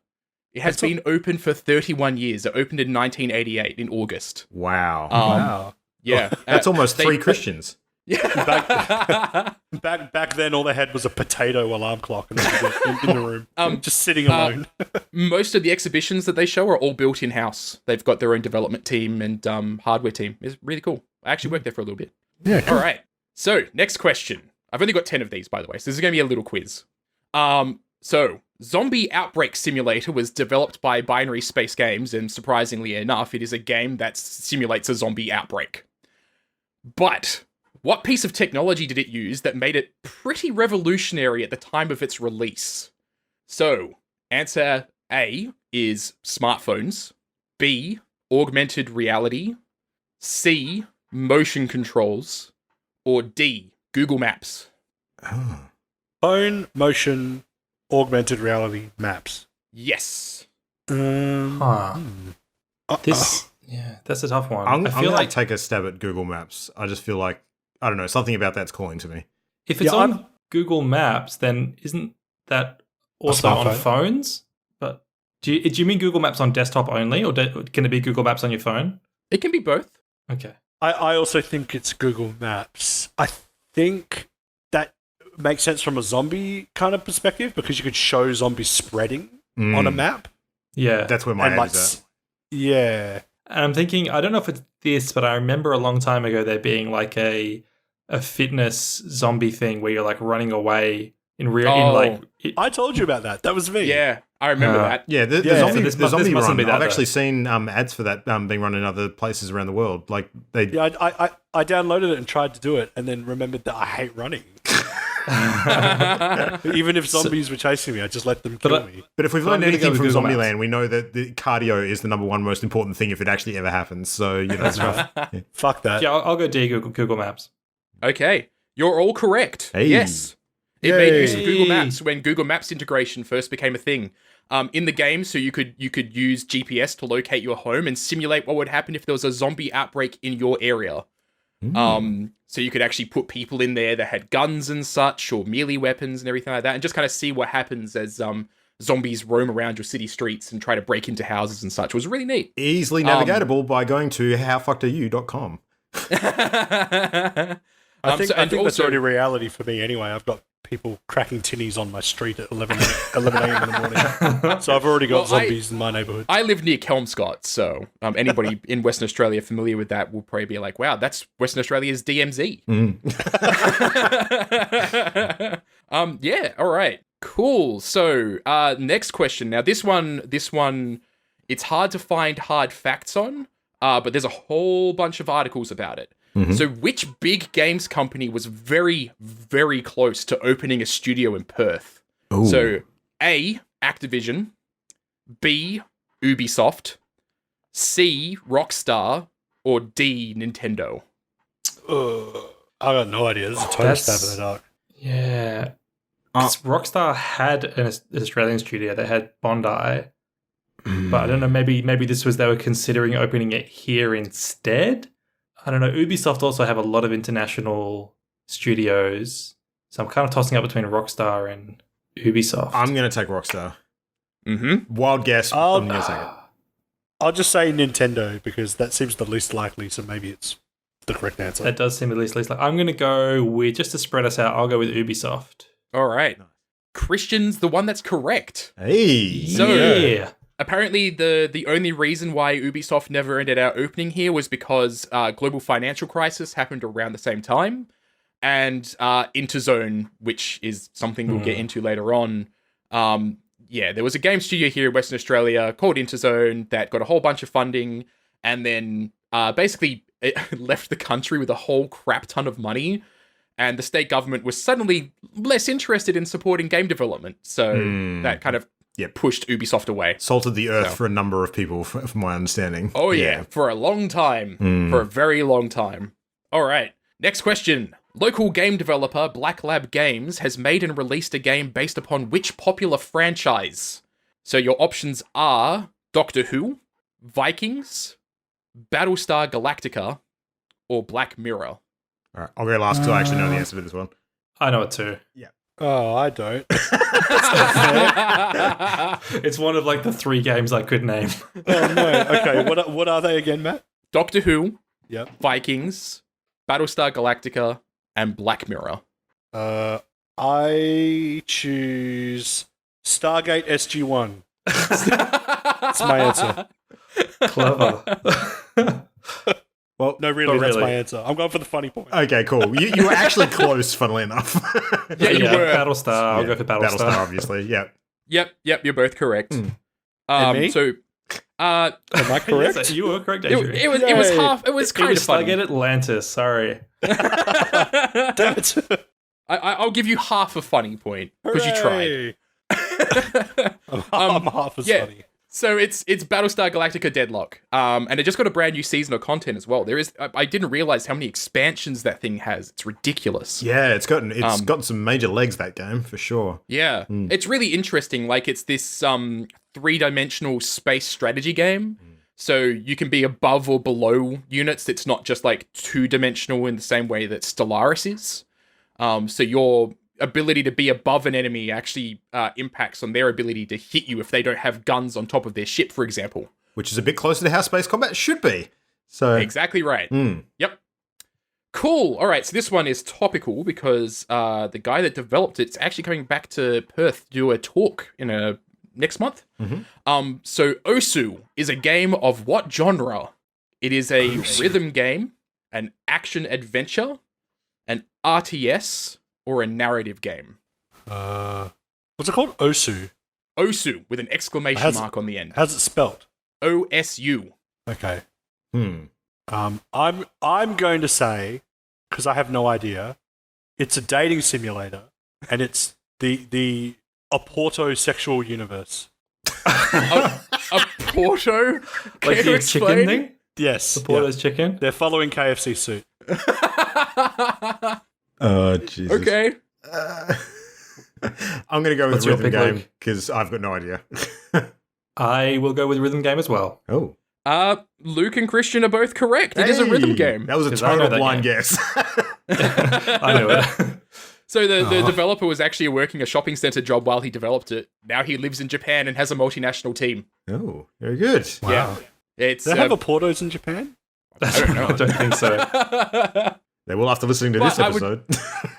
E: It has been open for 31 years. It opened in 1988 in August.
A: Wow.
C: Wow.
E: Yeah.
A: That's almost 3 Christians.
E: Yeah.
C: Back then, all they had was a potato alarm clock in the room, just sitting alone.
E: Most of the exhibitions that they show are all built in-house. They've got their own development team and hardware team. It's really cool. I actually worked there for a little bit.
C: Yeah. Cool.
E: All right. So, next question. I've only got 10 of these, by the way, so this is going to be a little quiz. So, Zombie Outbreak Simulator was developed by Binary Space Games, and surprisingly enough, it is a game that simulates a zombie outbreak. But what piece of technology did it use that made it pretty revolutionary at the time of its release? So, answer A is smartphones. B, augmented reality. C, motion controls. Or D, Google Maps.
C: Phone, motion, augmented reality, maps.
E: Yes.
D: That's a tough one.
A: I'm
D: I feel
A: going
D: like
A: to take a stab at Google Maps. I just feel like, I don't know, something about that's calling to me.
D: if it's
C: Yeah,
D: on
C: I'm-
D: Google Maps, then isn't that also on
C: smartphone.
D: phones? But do you mean Google Maps on desktop only, or can it be Google Maps on your phone?
E: It can be both.
D: Okay.
C: I also think it's Google Maps. I think that makes sense from a zombie kind of perspective because you could show zombies spreading on a map.
D: Yeah.
A: That's where my
C: And
A: head is at.
C: yeah.
D: And I'm thinking, I don't know if it's this, but I remember a long time ago there being like a fitness zombie thing where you're like running away in
C: I told you about that. That was me.
E: Yeah, I remember that.
A: Yeah, the
C: Yeah,
A: zombie,
D: so this
A: the zombie
D: mustn't
A: run.
D: be that,
A: I've
D: though.
A: actually seen ads for that being run in other places around the world. Like they,
C: Yeah, I downloaded it and tried to do it and then remembered that I hate running. Even if zombies were chasing me, I just let them kill me.
A: but if we've
D: I'm
A: learned
D: gonna go
A: anything
D: with
A: from
D: Google Maps.
A: Zombieland, we know that the cardio is the number 1 most important thing if it actually ever happens. So that's rough.
C: Fuck that.
D: Yeah, I'll go D, Google Maps.
E: Okay, you're all correct.
A: Hey.
E: Yes. It made use of
D: Yay.
E: Google Maps when Google Maps integration first became a thing. In the game, so you could use GPS to locate your home and simulate what would happen if there was a zombie outbreak in your area. So you could actually put people in there that had guns and such, or melee weapons and everything like that, and just kind of see what happens as zombies roam around your city streets and try to break into houses and such. It was really neat.
A: Easily navigatable by going to howfuckedaryou.com.
C: I think that's already reality for me anyway. I've got people cracking tinnies on my street at 11 a.m. in the morning. So I've already got zombies in my neighborhood.
E: I live near Kelmscott, so anybody in Western Australia familiar with that will probably be like, wow, that's Western Australia's DMZ. Yeah, all right. Cool. So, next question. Now, this one, it's hard to find hard facts on, but there's a whole bunch of articles about it. So which big games company was very, very close to opening a studio in Perth?
A: Ooh.
E: So A, Activision, B, Ubisoft, C, Rockstar, or D, Nintendo?
C: I got no idea. This is a total stab in the dark.
D: Yeah. 'Cause Rockstar had an Australian studio. They had Bondi. But I don't know, maybe this was they were considering opening it here instead. I don't know. Ubisoft also have a lot of international studios. So I'm kind of tossing up between Rockstar and Ubisoft.
A: I'm going to take Rockstar.
E: Mm-hmm.
A: Wild guess. I'm going to take it.
C: I'll just say Nintendo because that seems the least likely, so maybe it's the correct answer.
D: That does seem at least like. I'm going to go with, just to spread us out, I'll go with Ubisoft.
E: All right. Christian's the one that's correct.
A: Hey.
E: So,
D: yeah.
E: apparently the only reason why Ubisoft never ended up opening here was because global financial crisis happened around the same time, and Interzone, which is something we'll get into later on. There was a game studio here in Western Australia called Interzone that got a whole bunch of funding, and then basically it left the country with a whole crap ton of money, and the state government was suddenly less interested in supporting game development. So that kind of pushed Ubisoft away.
A: Salted the earth for a number of people, from my understanding.
E: Oh, yeah, for a long time. For a very long time. All right, next question. Local game developer Black Lab Games has made and released a game based upon which popular franchise? So your options are Doctor Who, Vikings, Battlestar Galactica, or Black Mirror.
A: All right, I'll go last because I actually know the answer to this one.
D: I know it too.
C: Oh, I don't.
D: It's one of like the 3 games I could name.
C: Oh, no. Okay, what are they again, Matt?
E: Doctor Who,
C: Yep.
E: Vikings, Battlestar Galactica, and Black Mirror.
C: I choose Stargate SG-1. That's my answer.
D: Clever.
A: Well,
C: No, really,
D: Not
C: that's
D: really.
C: my answer. I'm going for the funny point.
A: okay, cool. You were actually close, funnly enough.
E: Yeah, you were.
D: Battlestar. I'll go for Battlestar.
A: obviously. Yeah.
E: Yep, you're both correct.
C: And me?
E: So,
C: Am I correct?
D: Yes, you were correct,
E: it
D: Adrian.
E: was kind of funny.
D: Stargate Atlantis. Sorry.
C: Damn it.
E: I'll give you half a funny point because you tried.
C: Hooray. I'm half as
E: yeah.
C: funny.
E: So it's Battlestar Galactica Deadlock, and it just got a brand new season of content as well. I didn't realize how many expansions that thing has. It's ridiculous.
A: Yeah, it's gotten some major legs, that game, for sure.
E: Yeah, it's really interesting. Like, it's this 3-dimensional space strategy game. So you can be above or below units. It's not just like 2-dimensional in the same way that Stellaris is. So your ability to be above an enemy actually impacts on their ability to hit you if they don't have guns on top of their ship, for example.
A: Which is a bit closer to how space combat should be. So
E: Exactly right. Yep. Cool. All right. So this one is topical because the guy that developed it's actually coming back to Perth to do a talk in next month. So Osu is a game of what genre? It is a rhythm game, an action adventure, an RTS, or a narrative game.
C: What's it called? Osu.
E: Osu with an exclamation mark on the end.
C: How's it spelled?
E: OSU.
C: Okay. I'm going to say, because I have no idea, it's a dating simulator, and it's the Oporto sexual universe.
E: A Porto?
D: Like
E: Can
D: the
E: you
D: chicken
E: explain?
D: thing?
C: Yes.
D: Porto's chicken?
C: They're following KFC suit.
A: Oh, Jesus.
E: Okay.
A: I'm going to go with
D: What's your
A: rhythm
D: pick,
A: game
D: Luke?
A: because I've got no idea.
D: I will go with rhythm game as well.
A: Oh.
E: Luke and Christian are both correct. It is a rhythm game.
A: That was a
D: 'Cause I know
A: total
D: that
A: blind
D: game.
A: guess.
D: I know it.
E: So the developer was actually working a shopping center job while he developed it. Now he lives in Japan and has a multinational team.
A: Oh, very good.
E: Yeah. It's
C: Do they have Oportos in Japan?
D: I don't think so.
A: They will after listening to
E: Well,
A: this episode.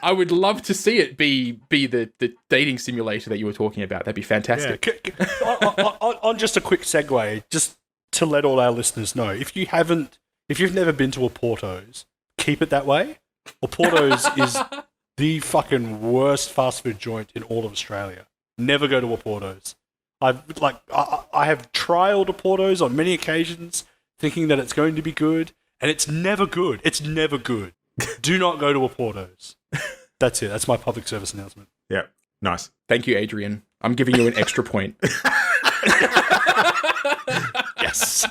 E: I would love to see it be the dating simulator that you were talking about. That'd be fantastic.
C: On just a quick segue, just to let all our listeners know, if you've never been to Oporto's, keep it that way. Oporto's is the fucking worst fast food joint in all of Australia. Never go to Oporto's. I have trialed Oporto's on many occasions, thinking that it's going to be good, and it's never good. It's never good. Do not go to Oporto's. That's it. That's my public service announcement.
A: Yeah, nice.
E: Thank you, Adrian. I'm giving you an extra point.
C: Yes.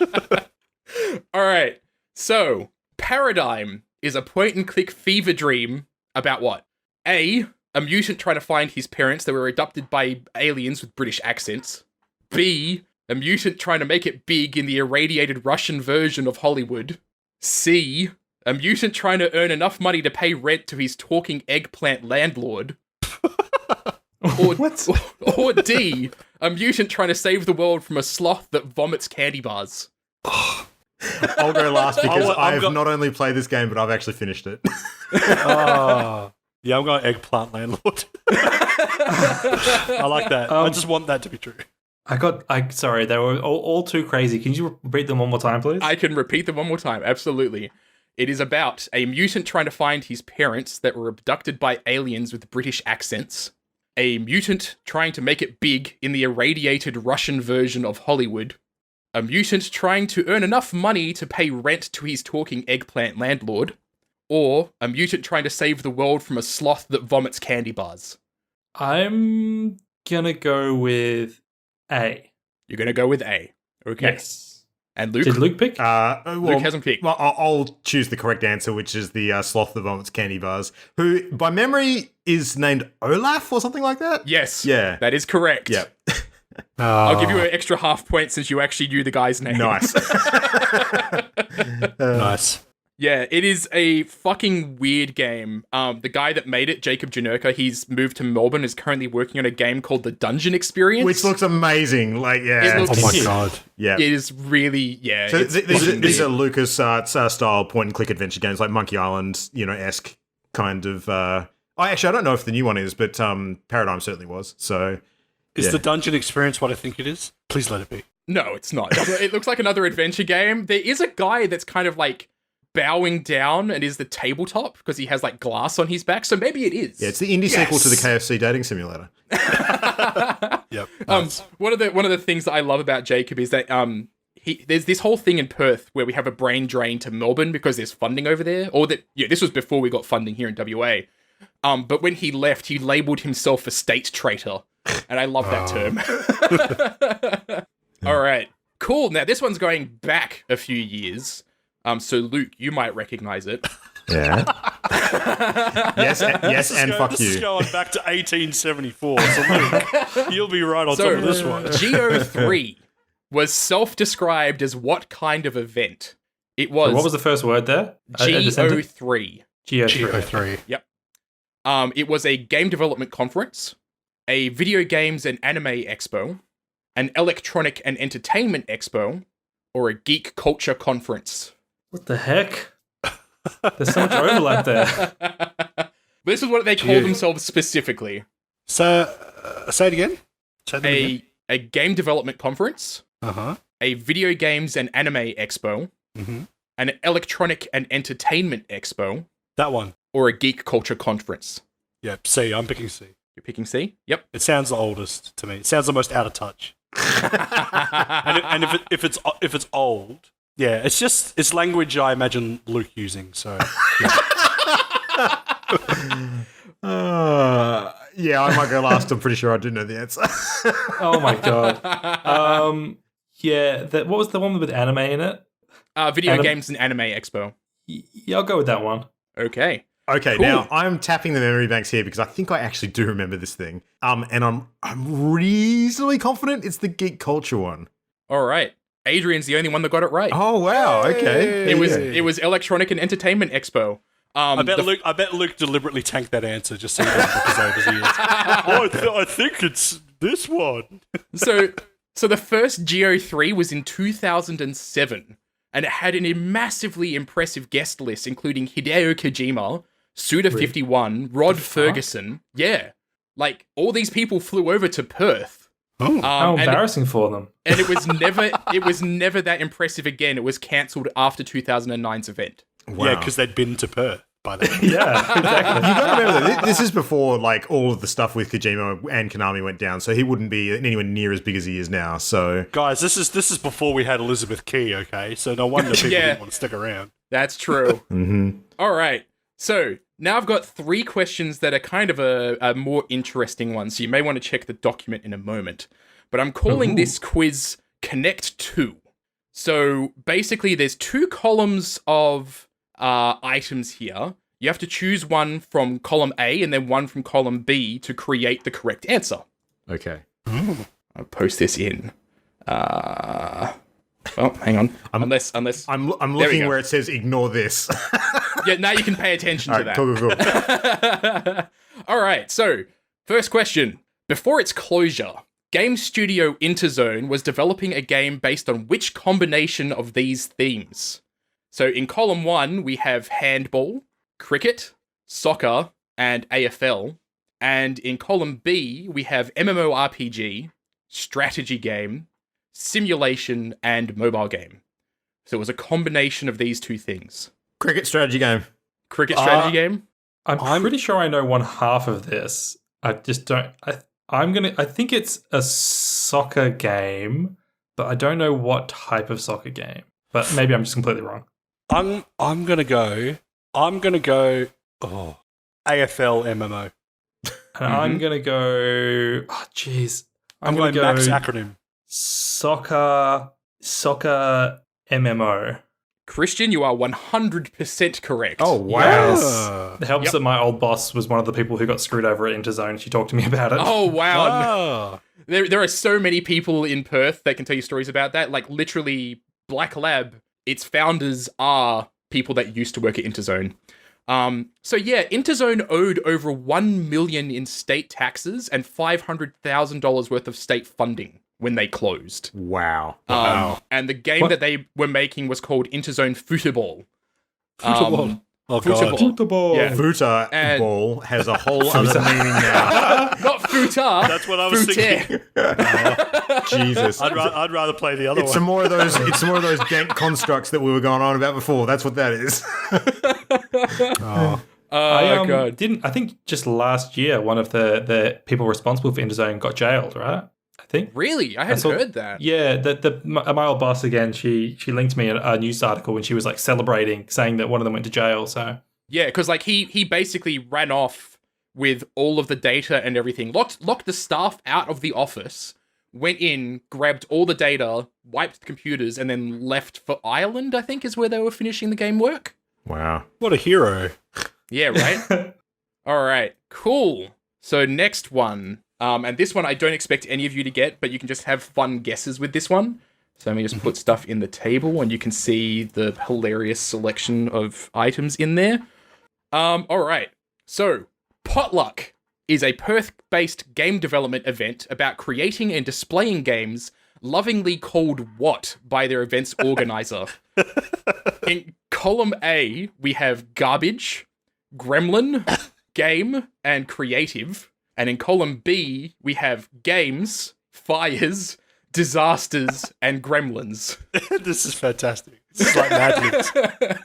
E: All right. So, Paradigm is a point-and-click fever dream about what? A mutant trying to find his parents that were abducted by aliens with British accents. B, a mutant trying to make it big in the irradiated Russian version of Hollywood. C, a mutant trying to earn enough money to pay rent to his talking eggplant landlord. Or D, a mutant trying to save the world from a sloth that vomits candy bars.
A: I'll go last because I've not only played this game, but I've actually finished it.
C: Yeah, I'm going eggplant landlord. I like that. I just want that to be true.
D: Sorry, they were all too crazy. Can you repeat them one more time, please?
E: I can repeat them one more time, absolutely. It is about a mutant trying to find his parents that were abducted by aliens with British accents. A mutant trying to make it big in the irradiated Russian version of Hollywood. A mutant trying to earn enough money to pay rent to his talking eggplant landlord. Or a mutant trying to save the world from a sloth that vomits candy bars.
D: I'm gonna go with A.
E: You're going to go with A. Okay.
D: Yes.
E: And Luke?
D: Did Luke pick?
E: Luke hasn't picked.
A: Well, I'll choose the correct answer, which is the sloth that vomits candy bars, who, by memory, is named Olaf or something like that?
E: Yes.
A: Yeah.
E: That is correct.
A: Yep.
E: I'll give you an extra half point since you actually knew the guy's name.
A: Nice.
C: Nice.
E: Yeah, it is a fucking weird game. The guy that made it, Jacob Janerka, he's moved to Melbourne, is currently working on a game called The Dungeon Experience.
A: Which looks amazing. Like, yeah.
E: It looks-
C: Oh my god.
A: Yeah.
E: It is really, yeah.
A: So
E: it's
A: these are Lucas style point and click adventure games, like Monkey Island, esque kind of. I don't know if the new one is, but Paradigm certainly was. So
C: Is the dungeon experience what I think it is? Please let it be.
E: No, it's not. It looks like another adventure game. There is a guy that's kind of like bowing down and is the tabletop because he has like glass on his back. So maybe it is.
A: Yeah, it's the indie sequel to the KFC Dating Simulator.
C: Yep.
E: One of the things that I love about Jacob is that there's this whole thing in Perth where we have a brain drain to Melbourne because there's funding over there. This was before we got funding here in WA. But when he left, he labelled himself a state traitor. And I love that term. All right. Cool. Now, this one's going back a few years. So, Luke, you might recognize it.
A: Yeah. yes, and fuck
C: this
A: you.
C: This is going back to 1874. So, Luke, you'll be right on top of this one.
E: GO3 was self-described as what kind of event? It was...
D: So what was the first word there?
E: GO3.
C: GO3.
E: Yep. It was a game development conference, a video games and anime expo, an electronic and entertainment expo, or a geek culture conference.
D: What the heck? There's so much overlap there.
E: This is what they call themselves specifically.
C: So, say it again.
E: A game development conference, a video games and anime expo, an electronic and entertainment expo,
C: That one.
E: or a geek culture conference.
C: Yep. C. I'm picking C.
E: You're picking C? Yep.
C: It sounds the oldest to me. It sounds the most out of touch. and if it's old, yeah, it's language I imagine Luke using. So
A: yeah, I might go last. I'm pretty sure I do know the answer.
D: Oh my god. What was the one with anime in it?
E: Video games and anime expo.
D: Yeah, I'll go with that one.
E: Okay.
A: Okay,
E: Cool.
A: now I'm tapping the memory banks here because I think I actually do remember this thing. And I'm reasonably confident it's the geek culture one.
E: All right. Adrian's the only one that got it right.
A: Oh wow, okay.
E: It was Electronic and Entertainment Expo.
C: I bet Luke deliberately tanked that answer just so he doesn't look as old as he is. I think it's this one.
E: So the first GO3 was in 2007, and it had a massively impressive guest list, including Hideo Kojima, Suda51, Rod Ferguson. Yeah. Like, all these people flew over to Perth.
A: Oh.
D: How embarrassing for them.
E: And it was never that impressive again. It was cancelled after 2009's event.
A: Wow.
C: Yeah, because they'd been to Perth by then.
D: Yeah, exactly.
A: You gotta remember that this is before like all of the stuff with Kojima and Konami went down, so he wouldn't be anywhere near as big as he is now. So
C: Guys, this is before we had Elizabeth Key, okay? So no wonder people didn't want to stick around.
E: That's true. All right. So now I've got 3 questions that are kind of a more interesting one. So you may want to check the document in a moment. But I'm calling this quiz Connect 2. So basically there's 2 columns of items here. You have to choose one from column A and then one from column B to create the correct answer.
A: okay.
E: I'll post this in. Oh, hang on. Unless
A: I'm
E: There we
A: looking
E: go.
A: where it says ignore this.
E: yeah, now you can pay attention to that.
A: Cool.
E: All right, so first question. Before its closure, game studio Interzone was developing a game based on which combination of these themes? So in column 1, we have handball, cricket, soccer, and AFL. And in column B, we have MMORPG, strategy game, simulation, and mobile game. So it was a combination of these two things.
A: Cricket strategy game.
E: Cricket strategy game?
D: I'm pretty sure I know one half of this. I just don't. I think it's a soccer game, but I don't know what type of soccer game. But maybe I'm just completely wrong.
C: I'm gonna go. Oh, AFL MMO.
D: And I'm gonna go. Oh, jeez.
C: I'm going
D: gonna
C: Max acronym.
D: Soccer MMO.
E: Christian, you are 100% correct.
A: Oh, wow.
D: Yes. It helps that my old boss was one of the people who got screwed over at Interzone. She talked to me about it.
E: Oh, wow.
C: Oh.
E: There are so many people in Perth that can tell you stories about that. Like, literally, Black Lab, its founders are people that used to work at Interzone. So yeah, Interzone owed over $1 million in state taxes and $500,000 worth of state funding when they closed.
A: Wow.
E: And the game that they were making was called Interzone Football.
C: Football. Oh,
E: Football.
C: God.
D: Football.
E: Yeah.
A: Football has a whole other meaning now.
E: Not footer.
C: That's what I was thinking.
A: Jesus.
C: I'd rather play the other
A: It's
C: one.
A: some more of those dank constructs that we were going on about before. That's what that is.
E: Oh, God.
D: I think just last year, one of the people responsible for Interzone got jailed, right? I think.
E: Really? I hadn't heard that.
D: Yeah, my old boss again. She linked me a news article when she was like celebrating, saying that one of them went to jail. So
E: Yeah, because like he basically ran off with all of the data and everything, locked the staff out of the office, went in, grabbed all the data, wiped the computers, and then left for Ireland, I think is where they were finishing the game work.
A: Wow.
C: What a hero.
E: Yeah, right? All right, cool. So next one. And this one I don't expect any of you to get, but you can just have fun guesses with this one. So let me just put stuff in the table and you can see the hilarious selection of items in there. All right. So Potluck is a Perth-based game development event about creating and displaying games, lovingly called what by their event's organizer. In column A, we have garbage, gremlin, game, and creative. And in column B, we have games, fires, disasters, and gremlins.
C: This is fantastic. It's like Mad Libs.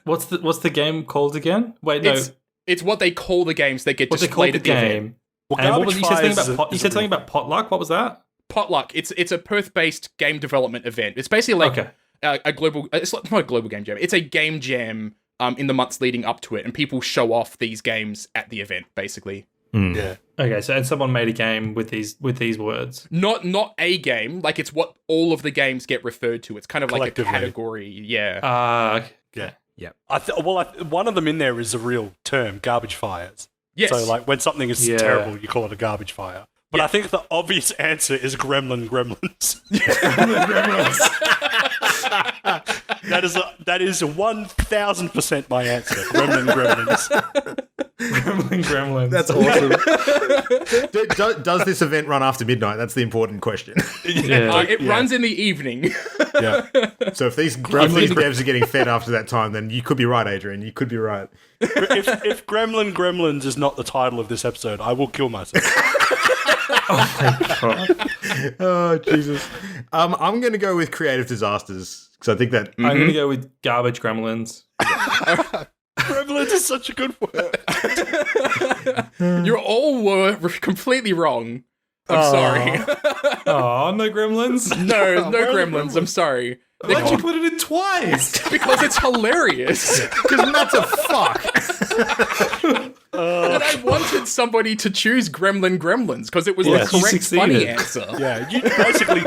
D: what's the game called again? Wait, no.
E: It's what they call the games that get
D: What they called
E: displayed
D: the
E: at the
D: game.
E: event.
C: Well,
D: And what was
C: Garbage
D: you said
C: Fires
D: something about? You said something about potluck. What was that?
E: Potluck. It's a Perth-based game development event. It's basically like
D: Okay.
E: a global. It's not a global game jam. It's a game jam. In the months leading up to it, and people show off these games at the event, basically.
C: Yeah.
D: Okay, so and someone made a game with these words.
E: Not a game, like it's what all of the games get referred to. It's kind of like a
C: Collectively.
E: category. Yeah.
C: Yeah. One of them in there is a real term, garbage fires.
E: Yes.
C: So, like, when something is
D: Yeah.
C: terrible, you call it a garbage fire. But I think the obvious answer is Gremlins. That is 1,000% my answer. Gremlins.
D: Gremlins.
A: That's awesome. Does this event run after midnight? That's the important question.
D: Yeah.
E: It runs in the evening.
A: Yeah. So if these devs are getting fed after that time, then you could be right, Adrian. You could be right.
C: If Gremlins is not the title of this episode, I will kill myself.
A: Oh, Jesus. I'm going to go with creative disasters because I think that.
D: I'm going to go with garbage gremlins.
C: Gremlins is such a good word.
E: You all were completely wrong. I'm sorry.
D: Oh, no gremlins.
E: No gremlins. I'm sorry.
D: Why'd you put it in twice?
E: Because it's hilarious.
A: Because Matt's a fuck.
E: And I wanted somebody to choose Gremlins because it was the
D: Yes, you
E: correct funny
D: succeeded.
E: answer.
C: Yeah, you basically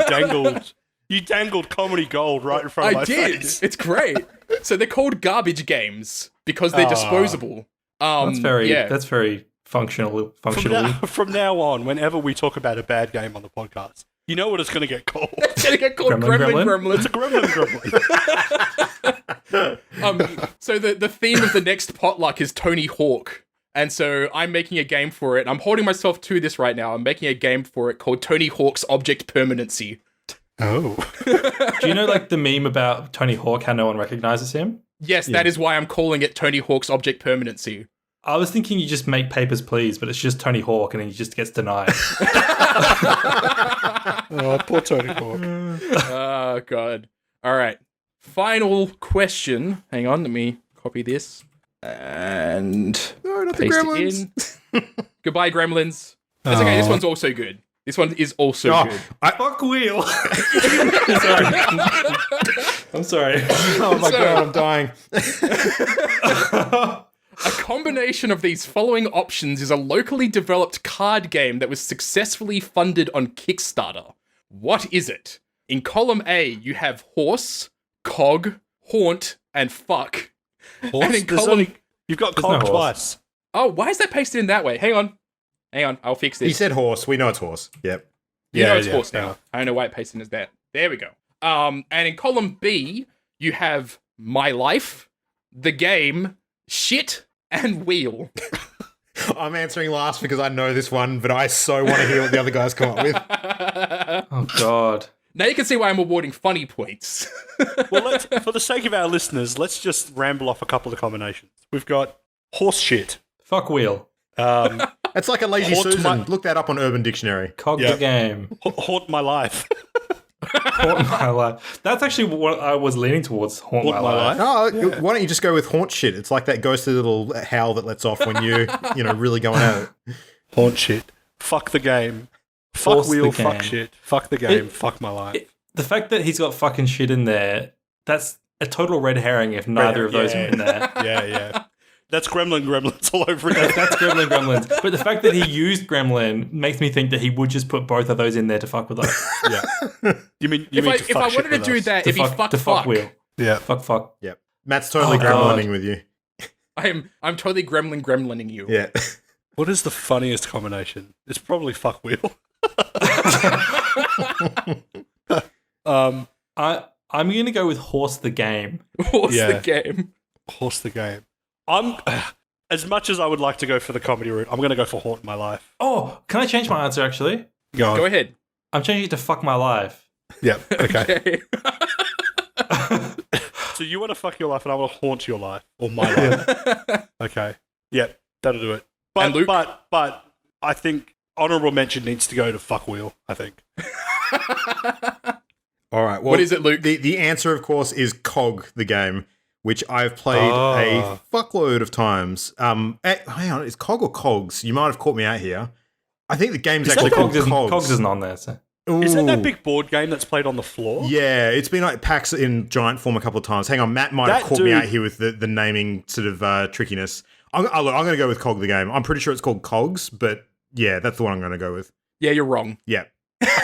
C: dangled comedy gold right in front of
E: I
C: my
E: did.
C: face.
E: It's great. So they're called garbage games because they're disposable.
D: That's very functional.
C: From now on, whenever we talk about a bad game on the podcast, you know what it's going to get called.
E: It's gonna get called Gremlin.
C: It's a Gremlin.
E: So the theme of the next potluck is Tony Hawk. And so I'm making a game for it. I'm holding myself to this right now. I'm making a game for it called Tony Hawk's Object Permanency.
C: Oh.
D: Do you know like the meme about Tony Hawk, how no one recognizes him?
E: Yes, that is why I'm calling it Tony Hawk's Object Permanency.
D: I was thinking you just make Papers, Please, but it's just Tony Hawk and he just gets denied.
C: Oh, poor Tony Hawk.
E: Oh, God. All right. Final question. Hang on, let me copy this. And
A: No, not the
E: paste
A: Gremlins.
E: it in. Goodbye, Gremlins. That's okay, this one's also good. This one is also good.
D: Fuck Wheel. Sorry. I'm sorry.
A: Oh my God, I'm dying.
E: A combination of these following options is a locally developed card game that was successfully funded on Kickstarter. What is it? In column A, you have horse, cog, haunt, and fuck.
C: Horse?
E: And in column...
C: You've got
D: no
C: cog
D: horse.
C: twice.
E: Oh, why is that pasted in that way? Hang on, I'll fix this.
A: He said horse. We know it's horse. Yep.
E: You know it's
C: yeah,
E: horse now.
C: yeah.
E: I don't know why it pasted in as that. There we go. And in column B, you have my life, the game, shit, and wheel.
A: I'm answering last because I know this one, but I so want to hear what the other guys come up with.
D: Oh, God.
E: Now you can see why I'm awarding funny points.
C: Well, for the sake of our listeners, let's just ramble off a couple of combinations. We've got horse shit.
D: Fuck Wheel.
A: It's like a lazy
C: Haunt
A: Susan.
C: my-
A: Look that up on Urban Dictionary.
D: Cog
C: Yep.
D: the game.
C: Haunt my life.
D: Haunt my life. That's actually what I was leaning towards. Haunt my life.
A: Oh, why don't you just go with haunt shit? It's like that ghostly little howl that lets off when you, really going at it.
C: Haunt shit. Fuck the game. Fuck
D: Force
C: wheel,
D: the
C: fuck
D: game.
C: shit. Fuck the game, fuck my life.
D: The fact that he's got fucking shit in there, that's a total red herring if neither of those are in there.
C: Yeah. That's Gremlins all over again.
D: That's Gremlins. But the fact that he used Gremlin makes me think that he would just put both of those in there to fuck with us.
C: Yeah. You mean
E: if
C: to
E: I
C: fuck
E: wanted
C: shit
E: to
C: with
E: do
C: us.
E: that, it'd be fuck
D: to fuck Wheel.
C: Yeah.
D: Fuck.
A: Yep. Matt's totally
D: Oh, God.
A: gremlining with you.
E: I'm totally gremlining you.
A: Yeah.
C: What is the funniest combination? It's probably fuck wheel.
D: I'm gonna go with Horse the Game.
E: Horse
C: Yeah.
E: the game.
C: Horse the game. I'm as much as I would like to go for the comedy route, I'm going to go for haunt my life.
D: Oh, can I change my answer actually?
C: Go on.
E: Go ahead.
D: I'm changing it to fuck my life.
C: Yep. Okay.
E: Okay.
C: So you want to fuck your life, and I want to haunt your life or my life. Okay. Yep. That'll do it. But
E: And Luke?
C: but I think honorable mention needs to go to fuck wheel. I think.
A: All right. Well,
E: What is it, Luke?
A: The answer, of course, is COG, the game, which I've played a fuckload of times. Hang on, is COG or COGS? You might have caught me out here. I think the game's actually called COGS.
D: Cogs isn't on there. So.
C: Is that
A: Ooh.
C: big board game that's played on the floor?
A: Yeah, it's been like PAX in giant form a couple of times. Hang on, Matt might
C: That
A: have caught me
C: dude-
A: out here with the naming sort of trickiness. I'm going to go with COG, the game. I'm pretty sure it's called COGS, but yeah, that's the one I'm going to go with.
E: Yeah, you're wrong.
A: Yeah.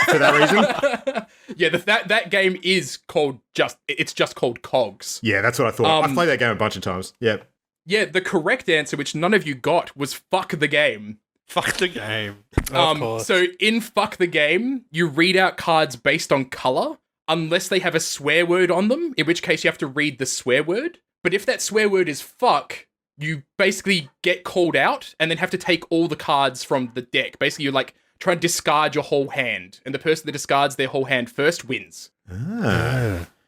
A: For that reason?
E: Yeah, that game is called it's just called Cogs.
A: Yeah, that's what I thought. I've played that game a bunch of times. Yeah.
E: Yeah, the correct answer, which none of you got, was fuck the game.
C: Fuck the game. Of course.
E: So in fuck the game, you read out cards based on color, unless they have a swear word on them, in which case you have to read the swear word. But if that swear word is fuck, you basically get called out and then have to take all the cards from the deck. Basically, you like try and discard your whole hand, and the person that discards their whole hand first wins.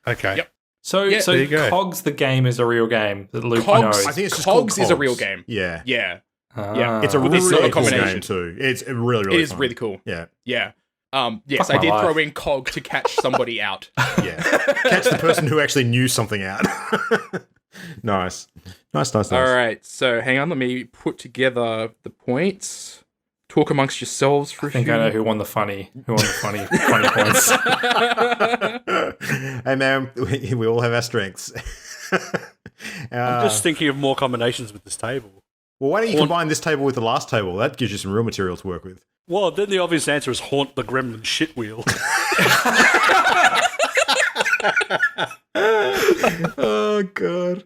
C: Okay.
E: Yep.
D: So
E: Yeah.
C: There you go.
D: Cogs the game is a real game that Luke
E: Cogs-
D: knows.
A: I think it's just
E: Cogs
A: called
E: is a
A: Cogs.
E: real game.
A: Yeah.
E: Yeah,
D: Ah.
A: It's a
E: With this
A: really
E: solid
A: cool
E: combination.
A: game too. It's really, really
E: it is
A: fun.
E: really cool.
A: Yeah.
E: Yeah. Yes,
D: Fuck
E: I
D: my
E: did
D: life.
E: throw in Cog to catch somebody out.
A: Yeah. Catch the person who actually knew something out. Nice. Nice.
E: All right, so hang on, let me put together the points. Talk amongst yourselves for a
D: I think
E: few.
D: I know who won the funny funny points.
A: Hey man, we all have our strengths.
C: I'm just thinking of more combinations with this table.
A: Well, why don't you combine this table with the last table? That gives you some real material to work with.
C: Well, then the obvious answer is haunt the gremlin shit wheel.
A: Oh god.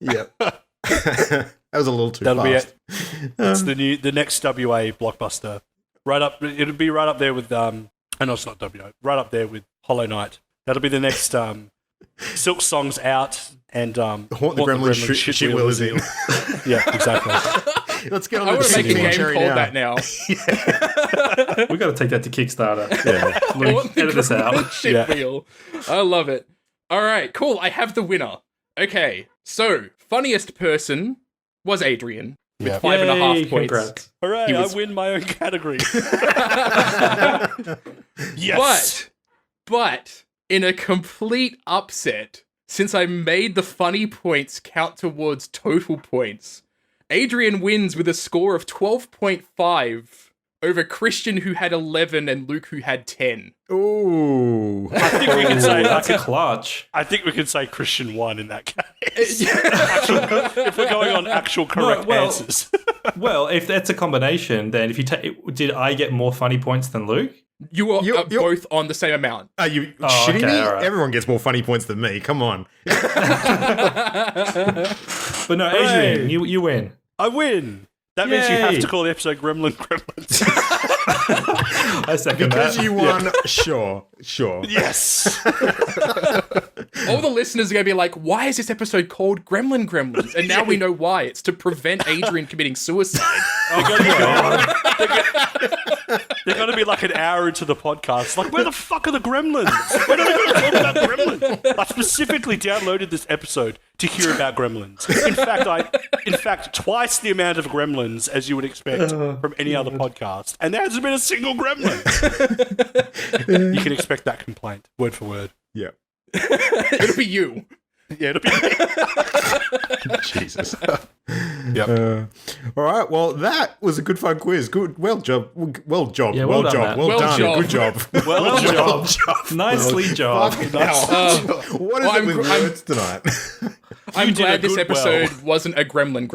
A: Yep. That was a little too
C: That'll
A: fast.
C: be it. It's the next WA blockbuster. Right up. It'll be right up there with no, it's not WA. Right up there with Hollow Knight. That'll be the next Silk Song's out and
A: Haunt the Gremlin shit wheel is in.
C: Yeah, exactly.
A: Let's get on
E: I
A: the
E: want to make a game
A: cherry
E: called
A: now.
E: that now.
D: We got to take that to Kickstarter.
A: Yeah.
E: I
D: Luke,
E: want the
D: edit this out.
E: Gremlin shit wheel. I love it. All right, cool. I have the winner. Okay, so funniest person was Adrian with
A: Yeah.
E: 5.5
D: Yay,
E: points.
D: congrats.
C: Hooray!
E: He was-
C: I win my own category. Yes.
E: But in a complete upset, since I made the funny points count towards total points, Adrian wins with a score of 12.5 over Christian, who had 11, and Luke, who had 10.
A: Ooh.
C: I think we can say
D: That's a clutch.
C: I think we can say Christian won in that case. If we're going on actual correct
D: well-
C: answers.
D: Well, if that's a combination, then if you did I get more funny points than Luke?
E: You were
A: You're-
E: both on the same amount.
A: Are you
D: Oh,
A: shitting
D: okay,
A: me?
D: all right.
A: Everyone gets more funny points than me. Come on.
D: But no, Adrian, you win.
C: I win. That means you
D: Yay.
C: have to call the episode Gremlins.
D: I second
A: Because
D: that.
A: you won, sure.
C: Yes.
E: All the listeners are going to be like, why is this episode called Gremlins? And now we know why. It's to prevent Adrian committing suicide.
C: They're going to be like an hour into the podcast. Like, where the fuck are the Gremlins? We're not even talking about Gremlins. I specifically downloaded this episode to hear about Gremlins. In fact, twice the amount of Gremlins as you would expect from any other podcast, and there hasn't been a single Gremlin. You can expect that complaint, word for word.
A: Yeah.
E: It'll be you.
C: Yeah, it'll be me.
A: Jesus.
C: Yep.
A: All right. Well, that was a good fun quiz. Good. Well job. Well job.
D: Yeah,
A: well
D: well done,
A: job.
D: Matt.
A: Well
E: Well
A: done.
E: job.
A: Good job.
C: Well job.
D: Nicely job.
A: Fucking hell. What is
E: Well,
A: it with words tonight?
E: I'm
C: did a
E: glad this
C: good
E: episode wasn't a gremlin.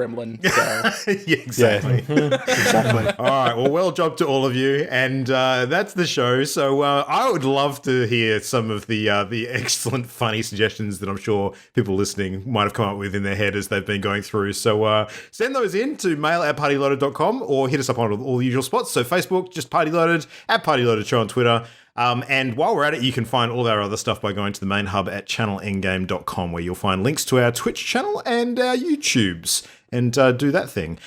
E: So.
A: Yeah, exactly.
C: Exactly.
A: All right. Well job to all of you, and that's the show. So I would love to hear some of the excellent, funny suggestions that I'm sure people listening might have come up with in their head as they've been going through. So send those in to mail@partyloaded.com or hit us up on all the usual spots. So Facebook, just partyloaded, @partyloaded show on Twitter. And while we're at it, you can find all our other stuff by going to the main hub at channelendgame.com, where you'll find links to our Twitch channel and our YouTubes, and do that thing.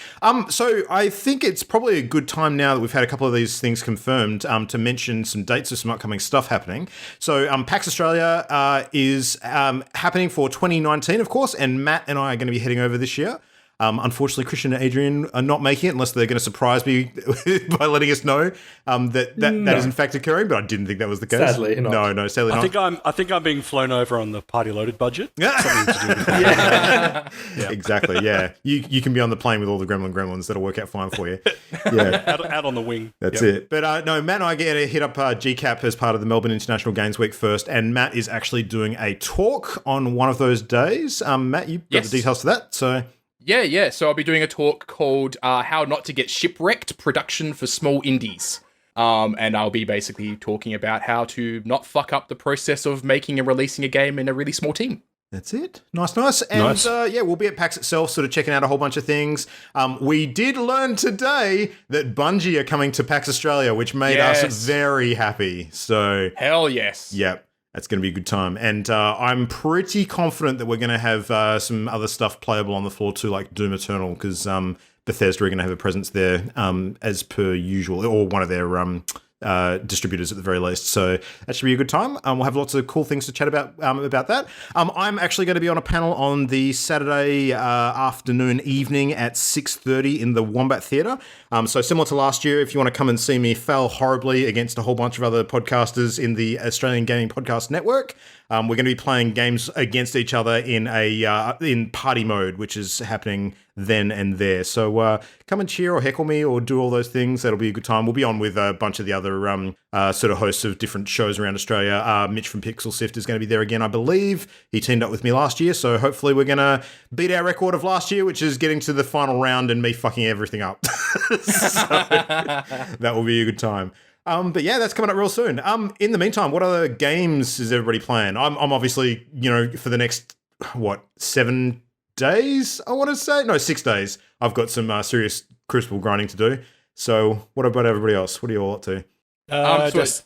A: So I think it's probably a good time now that we've had a couple of these things confirmed to mention some dates of some upcoming stuff happening. So PAX Australia is happening for 2019, of course, and Matt and I are going to be heading over this year. Unfortunately, Christian and Adrian are not making it unless they're going to surprise me by letting us know that is in fact occurring. But I didn't think that was the case.
D: Sadly not.
A: No, sadly not.
C: I think I'm being flown over on the Party Loaded budget.
A: Yeah.
C: Something to do with that.
A: Exactly. Yeah, you can be on the plane with all the Gremlins. That'll work out fine for you. Yeah.
C: Out on the wing.
A: That's it. But no, Matt and I get to hit up GCAP as part of the Melbourne International Games Week first, and Matt is actually doing a talk on one of those days. Matt, you've got
E: Yes.
A: the details for that, so...
E: Yeah. So I'll be doing a talk called How Not to Get Shipwrecked, Production for Small Indies. And I'll be basically talking about how to not fuck up the process of making and releasing a game in a really small team.
A: That's it. Nice. And
C: Nice.
A: we'll be at PAX itself, sort of checking out a whole bunch of things. We did learn today that Bungie are coming to PAX Australia, which made us
E: Yes.
A: very happy. So,
E: Hell yes.
A: yep. That's going to be a good time. And I'm pretty confident that we're going to have some other stuff playable on the floor too, like Doom Eternal, because Bethesda are going to have a presence there as per usual, or one of their distributors at the very least. So that should be a good time. We'll have lots of cool things to chat about that. I'm actually going to be on a panel on the Saturday afternoon, evening at 6:30 in the Wombat Theatre. So similar to last year, if you want to come and see me fail horribly against a whole bunch of other podcasters in the Australian Gaming Podcast Network, we're going to be playing games against each other in in party mode, which is happening then and there. So come and cheer or heckle me or do all those things. That'll be a good time. We'll be on with a bunch of the other sort of hosts of different shows around Australia. Mitch from Pixel Sift is going to be there again, I believe. He teamed up with me last year, so hopefully we're going to beat our record of last year, which is getting to the final round and me fucking everything up. So that will be a good time. But yeah, that's coming up real soon. In the meantime, what other games is everybody playing? I'm obviously, for the next, 7 days, I want to say? No, 6 days. I've got some serious crucible grinding to do. So what about everybody else? What are you all up to?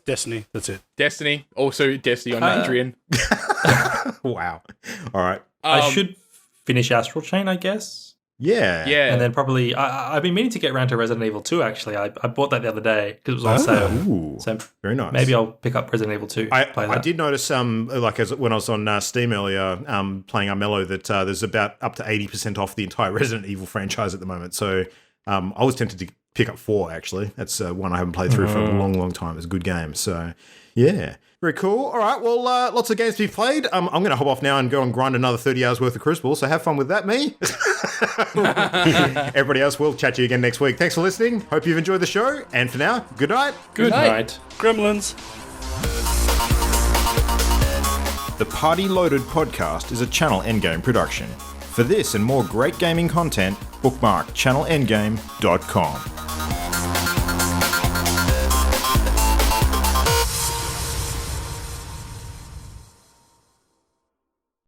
C: Destiny. That's it.
E: Destiny. Also Destiny on Adrian.
A: Wow. All right.
D: I should finish Astral Chain, I guess.
A: Yeah.
E: Yeah.
D: And then probably, I've been meaning to get around to Resident Evil 2, actually. I bought that the other day because it was on sale.
A: Ooh,
D: So
A: very nice.
D: maybe I'll pick up Resident Evil 2. Play
A: I
D: that.
A: did notice, when I was on Steam earlier, playing Armello, that there's about up to 80% off the entire Resident Evil franchise at the moment. So I was tempted to pick up 4, actually. That's one I haven't played through for a long, long time. It's a good game. So, yeah. Very cool. All right, well, lots of games to be played. I'm going to hop off now and go and grind another 30 hours worth of Crucible, so have fun with that, me. Everybody else, we'll chat to you again next week. Thanks for listening. Hope you've enjoyed the show. And for now, good night.
C: Good night. Gremlins.
A: The Party Loaded podcast is a Channel Endgame production. For this and more great gaming content, bookmark channelendgame.com.